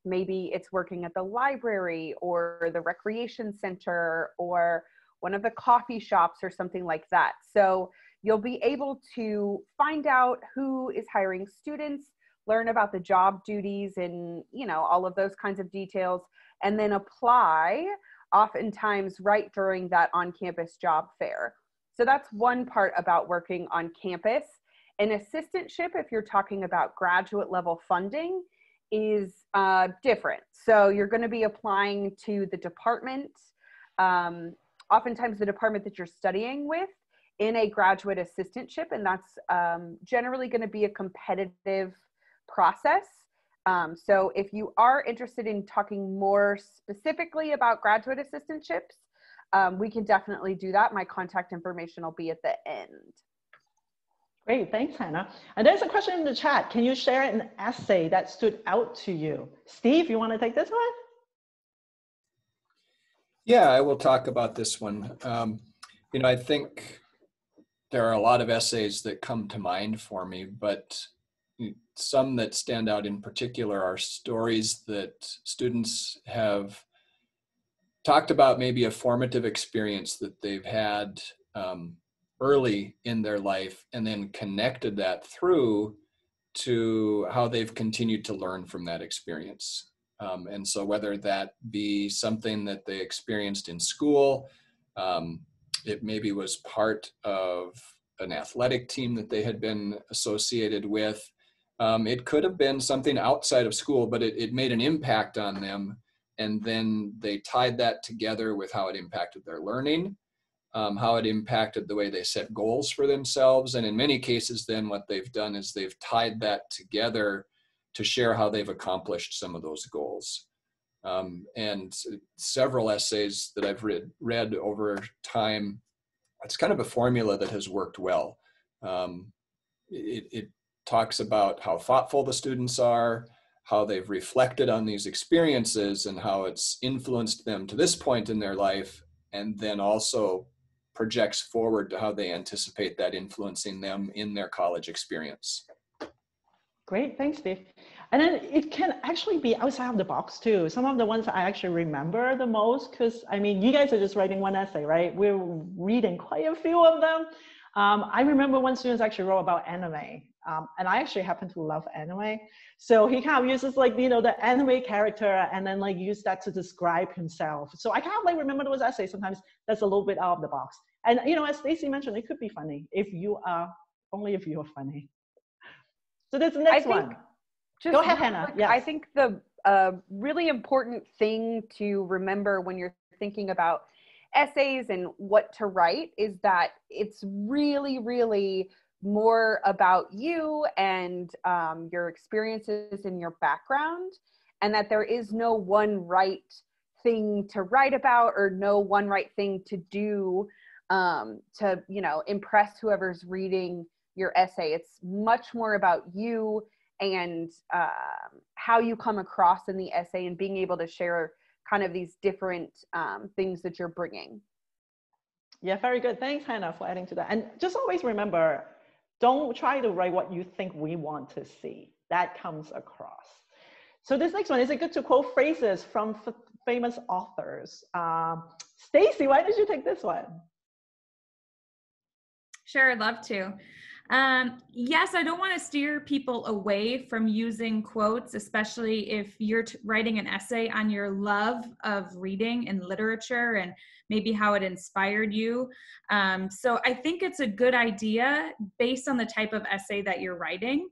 maybe it's working at the library or the recreation center or one of the coffee shops or something like that. So you'll be able to find out who is hiring students, learn about the job duties and, you know, all of those kinds of details, and then apply oftentimes right during that on-campus job fair. So that's one part about working on campus. An assistantship, if you're talking about graduate level funding, is different. So you're going to be applying to the department, oftentimes the department that you're studying with, in a graduate assistantship, and that's generally going to be a competitive process. So if you are interested in talking more specifically about graduate assistantships, we can definitely do that. My contact information will be at the end. Great, thanks, Hannah. And there's a question in the chat. Can you share an essay that stood out to you? Steve, you want to take this one? Yeah, I will talk about this one. You know, I think there are a lot of essays that come to mind for me, but some that stand out in particular are stories that students have talked about, maybe a formative experience that they've had early in their life, and then connected that through to how they've continued to learn from that experience. And so whether that be something that they experienced in school, it maybe was part of an athletic team that they had been associated with. It could have been something outside of school, but it made an impact on them. And then they tied that together with how it impacted their learning, how it impacted the way they set goals for themselves. And in many cases, then what they've done is they've tied that together to share how they've accomplished some of those goals. And several essays that I've read over time, it's kind of a formula that has worked well. It talks about how thoughtful the students are, how they've reflected on these experiences and how it's influenced them to this point in their life, and then also projects forward to how they anticipate that influencing them in their college experience. Great, thanks, Steve. And then it can actually be outside of the box too. Some of the ones I actually remember the most, because I mean, you guys are just writing one essay, right? We're reading quite a few of them. I remember one student actually wrote about anime, and I actually happen to love anime. So he kind of uses like, you know, the anime character and then like use that to describe himself. So I kind of like remember those essays. Sometimes that's a little bit out of the box. And, you know, as Stacey mentioned, it could be funny if you are, only if you are funny. So that's the next one. Just go ahead, Hannah. Quick, yes. I think the a really important thing to remember when you're thinking about essays and what to write is that it's really, really more about you and your experiences and your background, and that there is no one right thing to write about or no one right thing to do to, you know, impress whoever's reading your essay. It's much more about you and how you come across in the essay and being able to share kind of these different things that you're bringing. Yeah, very good. Thanks, Hannah, for adding to that. And just always remember, don't try to write what you think we want to see. That comes across. So this next one, is it good to quote phrases from famous authors? Stacy, why don't you take this one? Sure, I'd love to. Yes, I don't want to steer people away from using quotes, especially if you're writing an essay on your love of reading and literature and maybe how it inspired you. So I think it's a good idea based on the type of essay that you're writing.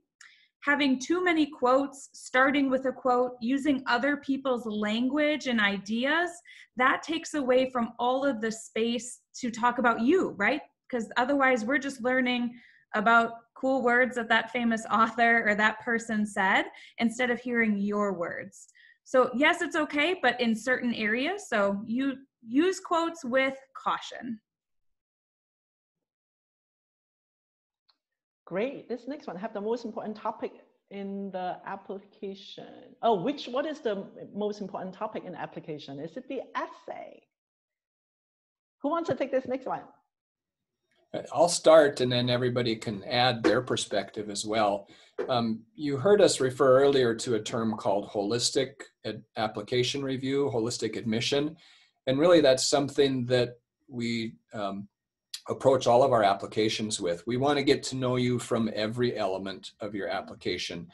Having too many quotes, starting with a quote, using other people's language and ideas, that takes away from all of the space to talk about you, right? Because otherwise we're just learning about cool words that that famous author or that person said instead of hearing your words. So yes, it's okay, but in certain areas, so you use quotes with caution. Great. This next one, have the most important topic in the application. Oh, what is the most important topic in the application? Is it the essay? Who wants to take this next one? I'll start and then everybody can add their perspective as well. You heard us refer earlier to a term called holistic application review, holistic admission. And really that's something that we approach all of our applications with. We want to get to know you from every element of your application.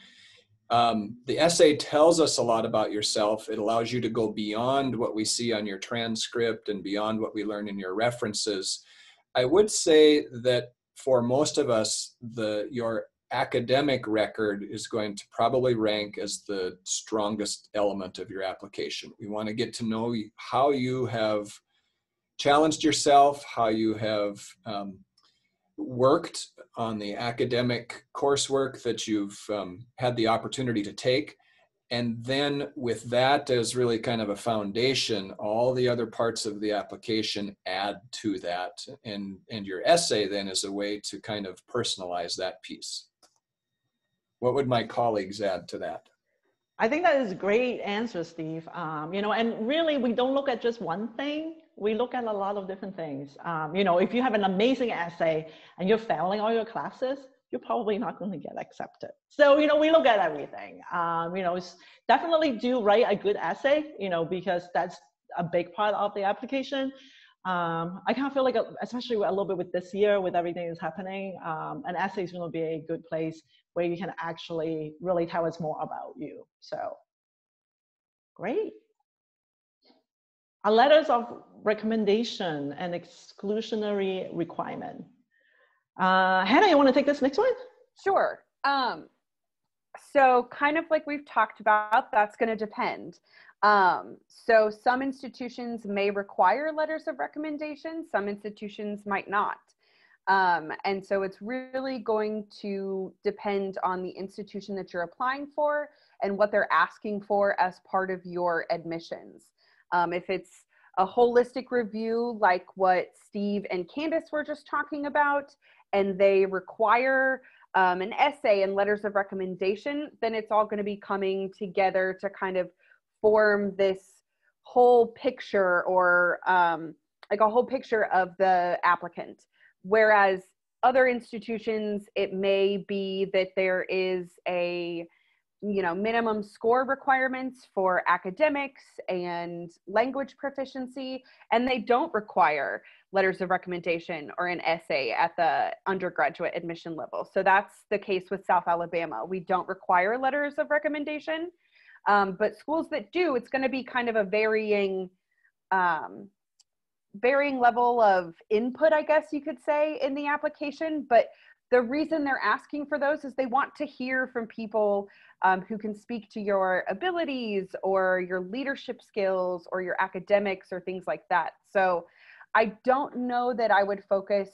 The essay tells us a lot about yourself. It allows you to go beyond what we see on your transcript and beyond what we learn in your references. I would say that for most of us, your academic record is going to probably rank as the strongest element of your application. We want to get to know how you have challenged yourself, how you have worked on the academic coursework that you've had the opportunity to take. And then with that as really kind of a foundation, all the other parts of the application add to that. And your essay then is a way to kind of personalize that piece. What would my colleagues add to that? I think that is a great answer, Steve. You know, and really we don't look at just one thing. We look at a lot of different things. You know, if you have an amazing essay and you're failing all your classes, you're probably not going to get accepted. So, you know, we look at everything. You know, definitely do write a good essay, you know, because that's a big part of the application. I kind of feel like, especially a little bit with this year, with everything that's happening, an essay is going to be a good place where you can actually really tell us more about you. So, great. A letters of recommendation and exclusionary requirement. Hannah, you want to take this next one? Sure. So kind of like we've talked about, that's going to depend. So some institutions may require letters of recommendation, some institutions might not. And so it's really going to depend on the institution that you're applying for and what they're asking for as part of your admissions. If it's a holistic review like what Steve and Candace were just talking about, and they require an essay and letters of recommendation, then it's all going to be coming together to kind of form this whole picture, or like a whole picture of the applicant. Whereas other institutions, it may be that there is a, you know, minimum score requirements for academics and language proficiency, and they don't require letters of recommendation or an essay at the undergraduate admission level. So that's the case with South Alabama. We don't require letters of recommendation, but schools that do, it's going to be kind of a varying level of input, I guess you could say, in the application. But the reason they're asking for those is they want to hear from people who can speak to your abilities or your leadership skills or your academics or things like that. So I don't know that I would focus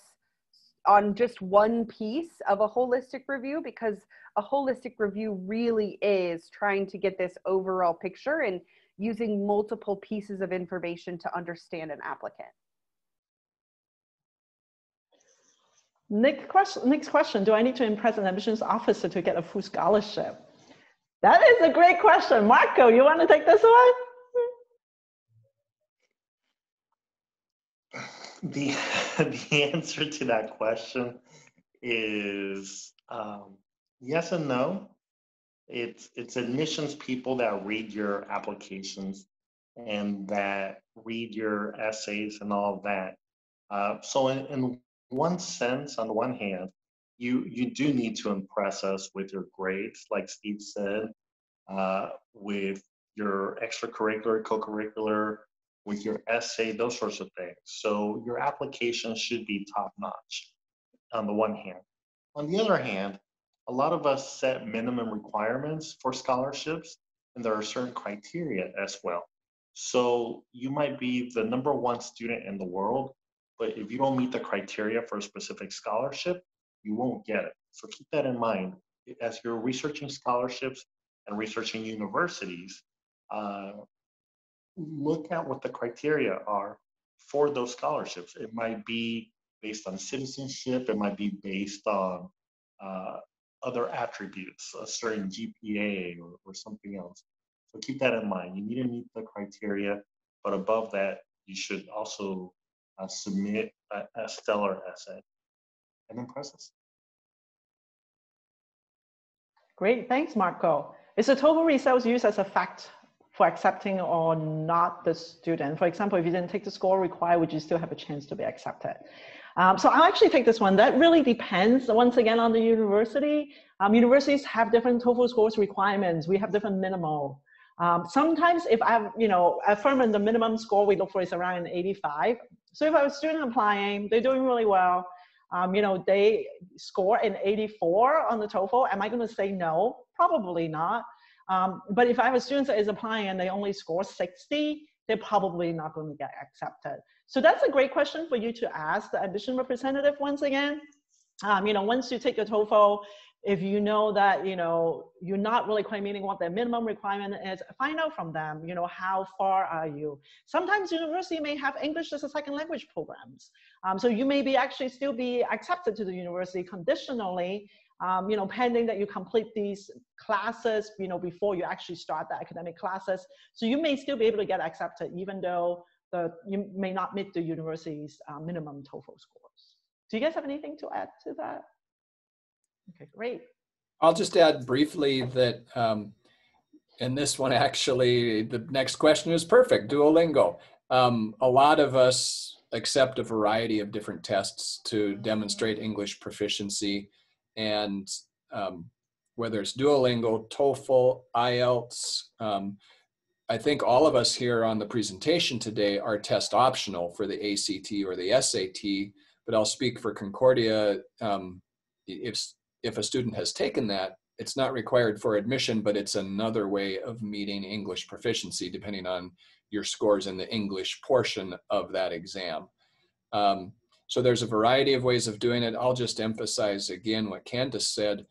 on just one piece of a holistic review, because a holistic review really is trying to get this overall picture and using multiple pieces of information to understand an applicant. Next question. Do I need to impress an admissions officer to get a full scholarship? That is a great question. Marco, you want to take this one? The answer to that question is yes and no. It's admissions people that read your applications and that read your essays and all of that. So in one sense, on the one hand, you do need to impress us with your grades, like Steve said, with your extracurricular, co-curricular, with your essay, those sorts of things. So your application should be top-notch on the one hand. On the other hand, a lot of us set minimum requirements for scholarships, and there are certain criteria as well. So you might be the #1 student in the world, but if you don't meet the criteria for a specific scholarship, you won't get it. So keep that in mind as you're researching scholarships and researching universities. Look at what the criteria are for those scholarships. It might be based on citizenship. It might be based on other attributes, a certain GPA or something else. So keep that in mind. You need to meet the criteria, but above that, you should also submit a stellar essay and impress us. Great, thanks, Marco. Is the TOEFL results used as a fact for accepting or not the student? For example, if you didn't take the score required, would you still have a chance to be accepted? So I'll actually take this one. That really depends, once again, on the university. Universities have different TOEFL scores requirements. We have different minimal. Sometimes if I have, a firm in the minimum score we look for is around 85. So if I have a student applying, they're doing really well, they score an 84 on the TOEFL, am I going to say no? Probably not. But if I have a student that is applying and they only score 60, they're probably not going to get accepted. So that's a great question for you to ask the admission representative once again. Once you take your TOEFL, if you know that, you're not really quite meeting what their minimum requirement is, find out from them, how far are you? Sometimes university may have English as a second language programs. So you may be actually still be accepted to the university conditionally, pending that you complete these classes, before you actually start the academic classes. So you may still be able to get accepted even though you may not meet the university's minimum TOEFL scores. Do you guys have anything to add to that? Okay, great. I'll just add briefly that in this one, actually, the next question is perfect, Duolingo. A lot of us accept a variety of different tests to demonstrate English proficiency. And whether it's Duolingo, TOEFL, IELTS, I think all of us here on the presentation today are test optional for the ACT or the SAT, but I'll speak for Concordia. If a student has taken that, it's not required for admission, but it's another way of meeting English proficiency depending on your scores in the English portion of that exam. So there's a variety of ways of doing it. I'll just emphasize again what Candace said.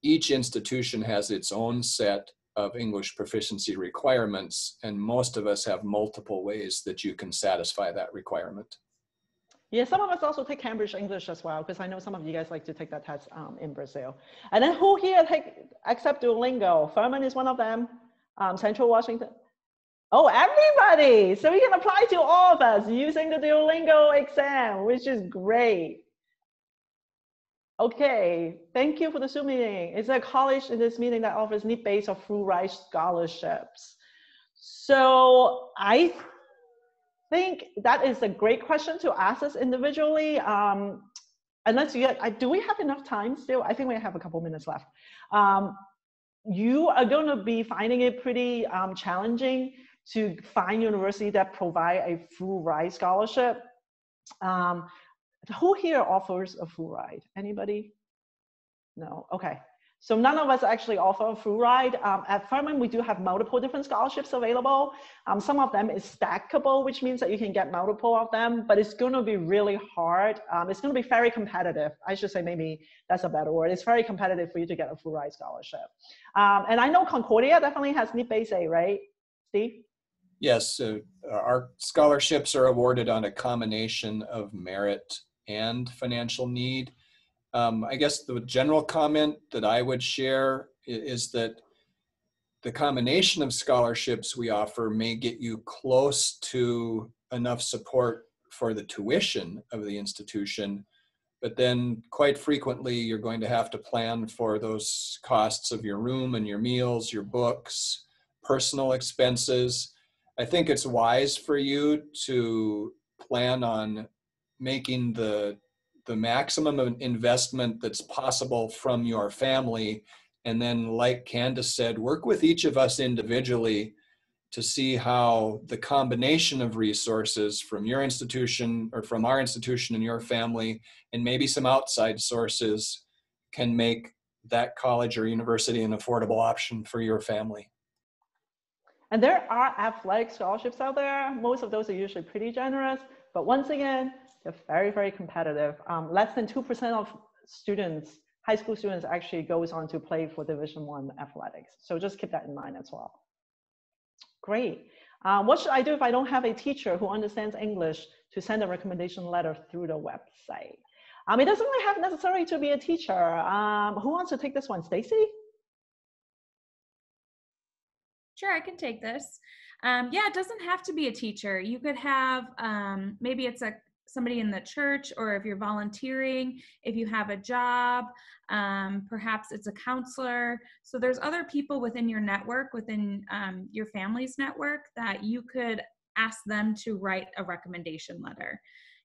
Each institution has its own set of English proficiency requirements, and most of us have multiple ways that you can satisfy that requirement. Yeah, some of us also take Cambridge English as well, because I know some of you guys like to take that test in Brazil. And then who here accept Duolingo? Furman is one of them, Central Washington. Oh, everybody! So we can apply to all of us using the Duolingo exam, which is great. Okay, thank you for the Zoom meeting. Is there a college in this meeting that offers need-based or full-ride scholarships? So I think that is a great question to ask us individually. Unless do we have enough time still? I think we have a couple minutes left. You are going to be finding it pretty challenging to find university that provide a full ride scholarship. Who here offers a full ride? Anybody? No, okay. So none of us actually offer a full ride. At Furman, we do have multiple different scholarships available. Some of them is stackable, which means that you can get multiple of them, but it's going to be really hard. It's going to be very competitive. I should say, maybe that's a better word. It's very competitive for you to get a full ride scholarship. And I know Concordia definitely has need-based aid, right, Steve? Yes, our scholarships are awarded on a combination of merit and financial need. I guess the general comment that I would share is that the combination of scholarships we offer may get you close to enough support for the tuition of the institution, but then quite frequently you're going to have to plan for those costs of your room and your meals, your books, personal expenses. I think it's wise for you to plan on making the maximum investment that's possible from your family. And then, like Candace said, work with each of us individually to see how the combination of resources from your institution or from our institution and your family, and maybe some outside sources, can make that college or university an affordable option for your family. And there are athletic scholarships out there. Most of those are usually pretty generous, but once again, they're very, very competitive. Less than 2% of students, high school students, actually goes on to play for Division I athletics. So just keep that in mind as well. Great. What should I do if I don't have a teacher who understands English to send a recommendation letter through the website? It doesn't really have necessarily to be a teacher. Who wants to take this one? Stacy? Sure, I can take this. Yeah, it doesn't have to be a teacher. You could have, maybe it's somebody in the church, or if you're volunteering, if you have a job, perhaps it's a counselor. So there's other people within your network, within your family's network, that you could ask them to write a recommendation letter.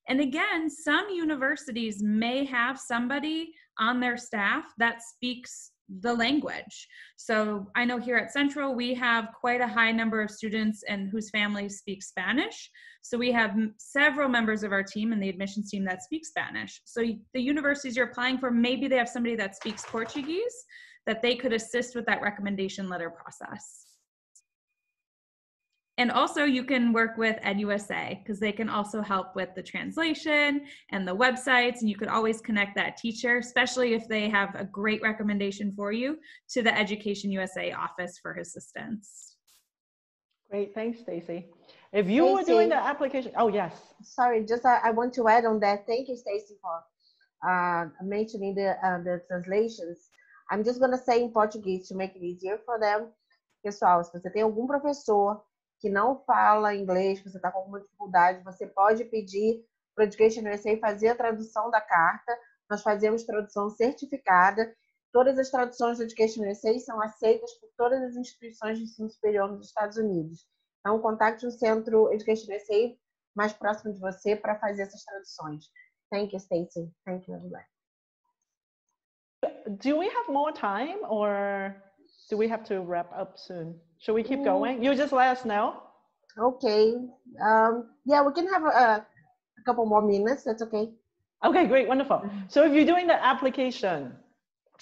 And again, some universities may have somebody on their staff that speaks the language. So I know here at Central, we have quite a high number of students and whose families speak Spanish. So we have several members of our team and the admissions team that speak Spanish. So the universities you're applying for, maybe they have somebody that speaks Portuguese that they could assist with that recommendation letter process. And also you can work with EducationUSA because they can also help with the translation and the websites, and you could always connect that teacher, especially if they have a great recommendation for you, to the EducationUSA office for assistance. Great, thanks, Stacy. If you were doing the application, oh yes. Sorry, just I want to add on that. Thank you, Stacy, for mentioning the translations. I'm just going to say in Portuguese to make it easier for them. Pessoal, se você tem algum professor que não fala inglês, que você está com alguma dificuldade, você pode pedir para o EducationUSA fazer a tradução da carta. Nós fazemos tradução certificada. Todas as traduções do EducationUSA são aceitas por todas as instituições de ensino superior nos Estados Unidos. Então, contacte um centro EducationUSA mais próximo de você para fazer essas traduções. Thank you, Stacy. Thank you, everybody. Do we have more time, or do we have to wrap up soon? Should we keep going? You just let us know. Okay. Yeah, we can have a couple more minutes. That's okay. Okay, great, wonderful. So if you're doing the application,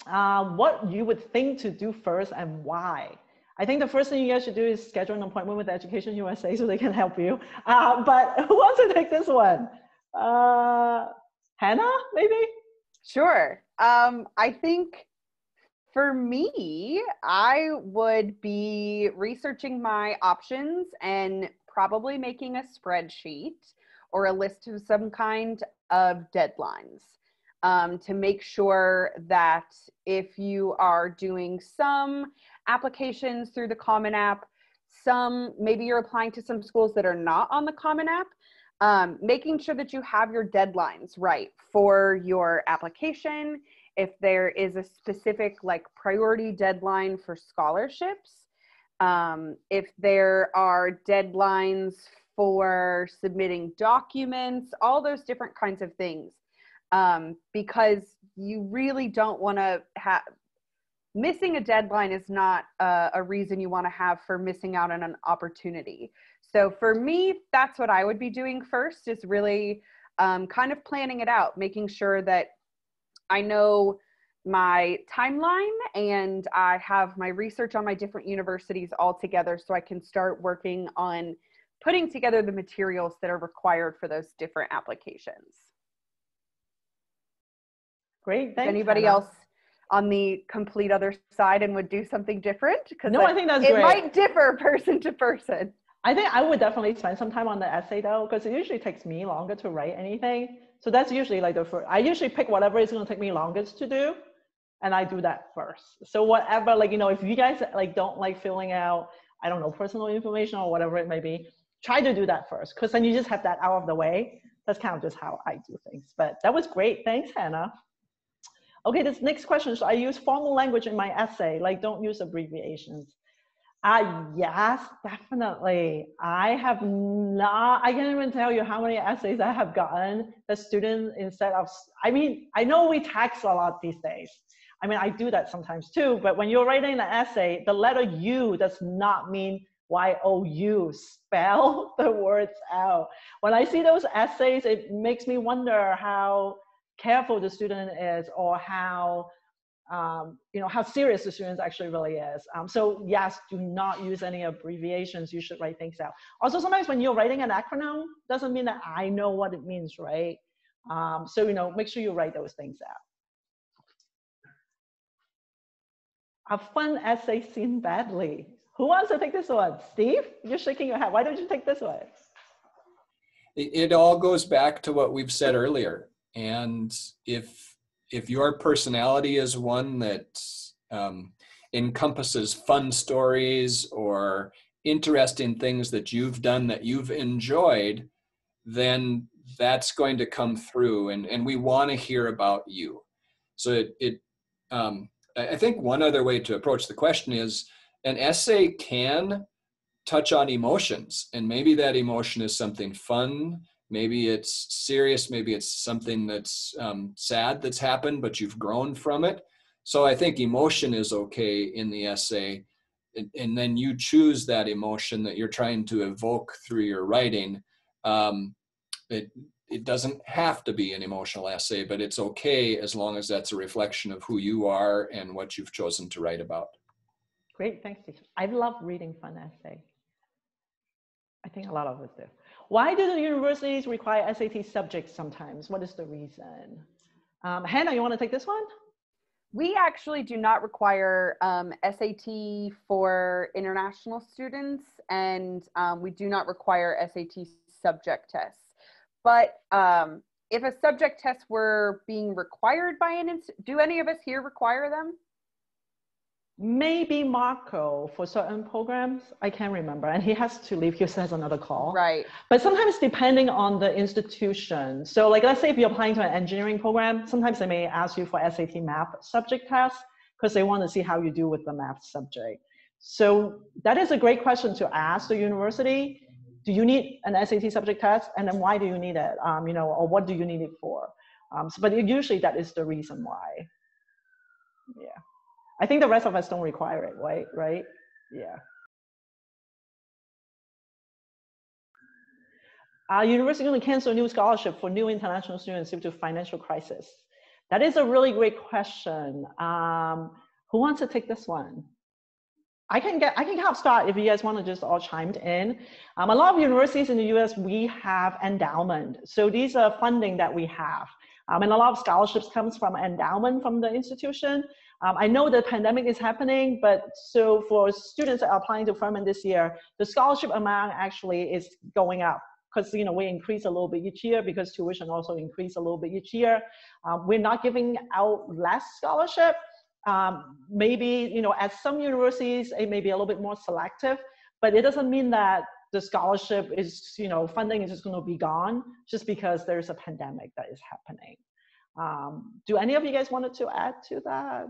what you would think to do first and why? I think the first thing you guys should do is schedule an appointment with EducationUSA so they can help you. But who wants to take this one? Hannah, maybe? Sure. I think for me, I would be researching my options and probably making a spreadsheet or a list of some kind of deadlines to make sure that if you are doing some applications through the Common App, maybe you're applying to some schools that are not on the Common App, making sure that you have your deadlines right for your application. If there is a specific like priority deadline for scholarships, if there are deadlines for submitting documents, all those different kinds of things, because you really don't want to have, missing a deadline is not a reason you want to have for missing out on an opportunity. So for me, that's what I would be doing first, is really kind of planning it out, making sure that I know my timeline and I have my research on my different universities all together so I can start working on putting together the materials that are required for those different applications. Great, thanks, Is anybody Hannah. else on the complete other side and would do something different? Because No, I think that's it great. might differ person to person. I think I would definitely spend some time on the essay though, because it usually takes me longer to write anything. So that's usually like the first, I usually pick whatever is going to take me longest to do, and I do that first. So whatever, like, you know, if you guys like don't like filling out, I don't know, personal information or whatever it may be, try to do that first, because then you just have that out of the way. That's kind of just how I do things. But that was great. Thanks, Hannah. Okay, this next question. Should I use formal language in my essay? Like, don't use abbreviations. Yes, definitely. I have not, I can't even tell you how many essays I have gotten the students instead of, I mean, I know we text a lot these days. I mean, I do that sometimes too, but when you're writing an essay, the letter U does not mean Y-O-U. Spell the words out. When I see those essays, it makes me wonder how careful the student is, or how you know, how serious the students actually really is. So yes, do not use any abbreviations. You should write things out. Also, sometimes when you're writing an acronym, doesn't mean that I know what it means, right? So, you know, make sure you write those things out. A fun essay seen badly. Who wants to take this one? Steve, you're shaking your head. Why don't you take this one? It all goes back to what we've said earlier. And if your personality is one that encompasses fun stories or interesting things that you've done that you've enjoyed, then that's going to come through, and we want to hear about you. So I think one other way to approach the question is an essay can touch on emotions, and maybe that emotion is something fun. Maybe it's serious, maybe it's something that's sad that's happened, but you've grown from it. So I think emotion is okay in the essay, and then you choose that emotion that you're trying to evoke through your writing. It doesn't have to be an emotional essay, but it's okay as long as that's a reflection of who you are and what you've chosen to write about. Great, thanks, Steve. I love reading fun essay. I think a lot of us do. Why do the universities require SAT subjects sometimes? What is the reason? Hannah, you want to take this one? We actually do not require SAT for international students, and we do not require SAT subject tests. But if a subject test were being required by an institute, do any of us here require them? Maybe Marco for certain programs. I can't remember. And he has to leave. He has another call. Right. But sometimes depending on the institution. So like, let's say if you're applying to an engineering program, sometimes they may ask you for SAT math subject test because they want to see how you do with the math subject. So that is a great question to ask the university. Do you need an SAT subject test? And then why do you need it? You know, or what do you need it for? But usually that is the reason why. Yeah. I think the rest of us don't require it, right? Yeah. University going to cancel new scholarship for new international students due to financial crisis? That is a really great question. Who wants to take this one? I can help start if you guys want to just all chime in. A lot of universities in the US, we have endowment. So these are funding that we have. And a lot of scholarships comes from endowment from the institution. I know the pandemic is happening, but so for students that are applying to Furman this year, the scholarship amount actually is going up because, you know, we increase a little bit each year because tuition also increase a little bit each year. We're not giving out less scholarship. Maybe, you know, at some universities, it may be a little bit more selective, but it doesn't mean that the scholarship is, you know, funding is just going to be gone just because there's a pandemic that is happening. Do any of you guys wanted to add to that?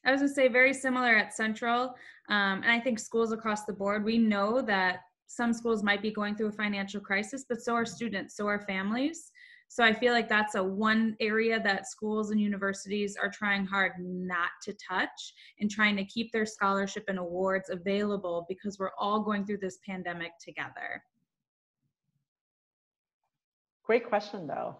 I was gonna say very similar at Central, and I think schools across the board, we know that some schools might be going through a financial crisis, but so are students, so are families. So I feel like that's one area that schools and universities are trying hard not to touch and trying to keep their scholarship and awards available because we're all going through this pandemic together. Great question, though.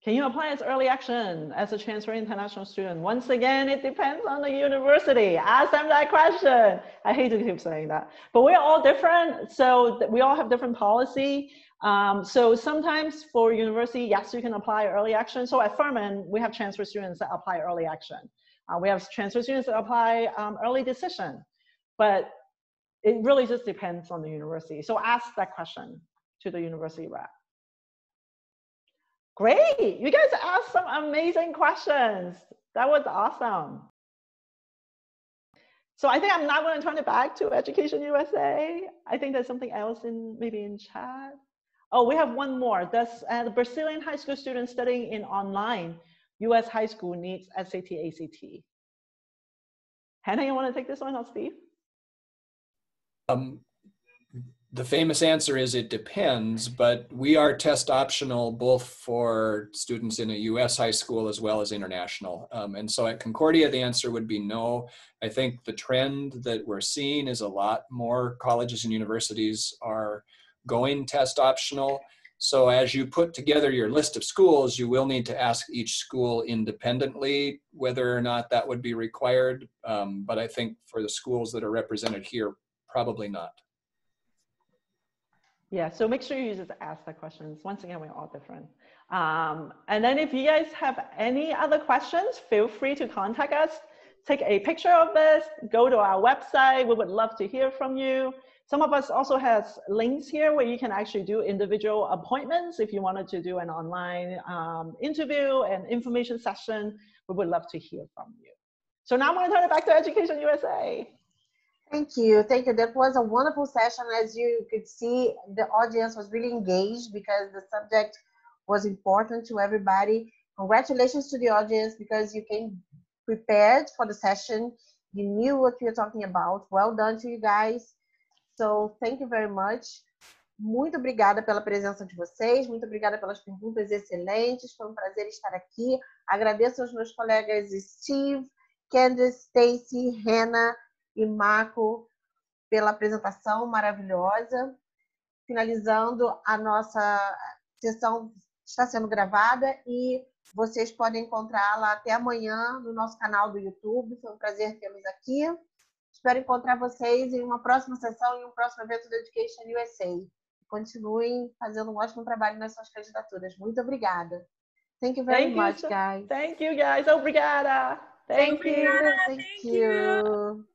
Can you apply as early action as a transfer international student? Once again, it depends on the university. Ask them that question. I hate to keep saying that, but we're all different. So we all have different policy. So sometimes for university, yes, you can apply early action. So at Furman, we have transfer students that apply early action. We have transfer students that apply early decision, but it really just depends on the university. So ask that question to the university rep. Great, you guys asked some amazing questions. That was awesome. So I think I'm not going to turn it back to Education USA. I think there's something else maybe in chat. Oh, we have one more. Does the Brazilian high school student studying in online US high school needs SAT, ACT? Hannah, you want to take this one, or Steve? The famous answer is it depends, but we are test optional both for students in a US high school as well as international. And so at Concordia, the answer would be no. I think the trend that we're seeing is a lot more colleges and universities are going test optional. So as you put together your list of schools, you will need to ask each school independently whether or not that would be required. But I think for the schools that are represented here, probably not. Yeah, so make sure you just ask the questions. Once again, we're all different. And then if you guys have any other questions, feel free to contact us. Take a picture of this, go to our website. We would love to hear from you. Some of us also has links here where you can actually do individual appointments. If you wanted to do an online interview and information session, we would love to hear from you. So now I'm going to turn it back to Education USA. Thank you. Thank you. That was a wonderful session. As you could see, the audience was really engaged because the subject was important to everybody. Congratulations to the audience because you came prepared for the session. You knew what you were talking about. Well done to you guys. So, thank you very much. Muito obrigada pela presença de vocês. Muito obrigada pelas perguntas excelentes. Foi um prazer estar aqui. Agradeço aos meus colegas Steve, Candice, Stacy, Hannah e Marco pela apresentação maravilhosa. Finalizando, a nossa sessão está sendo gravada e vocês podem encontrá-la até amanhã no nosso canal do YouTube. Foi um prazer tê-los aqui. Espero encontrar vocês em uma próxima sessão, em um próximo evento do Education USA. Continuem fazendo um ótimo trabalho nas suas candidaturas. Muito obrigada. Thank you very much, guys. Thank you, guys. Obrigada. Thank you. Obrigada. Thank you.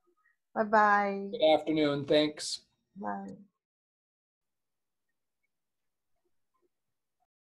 Bye-bye. Good afternoon. Thanks. Bye.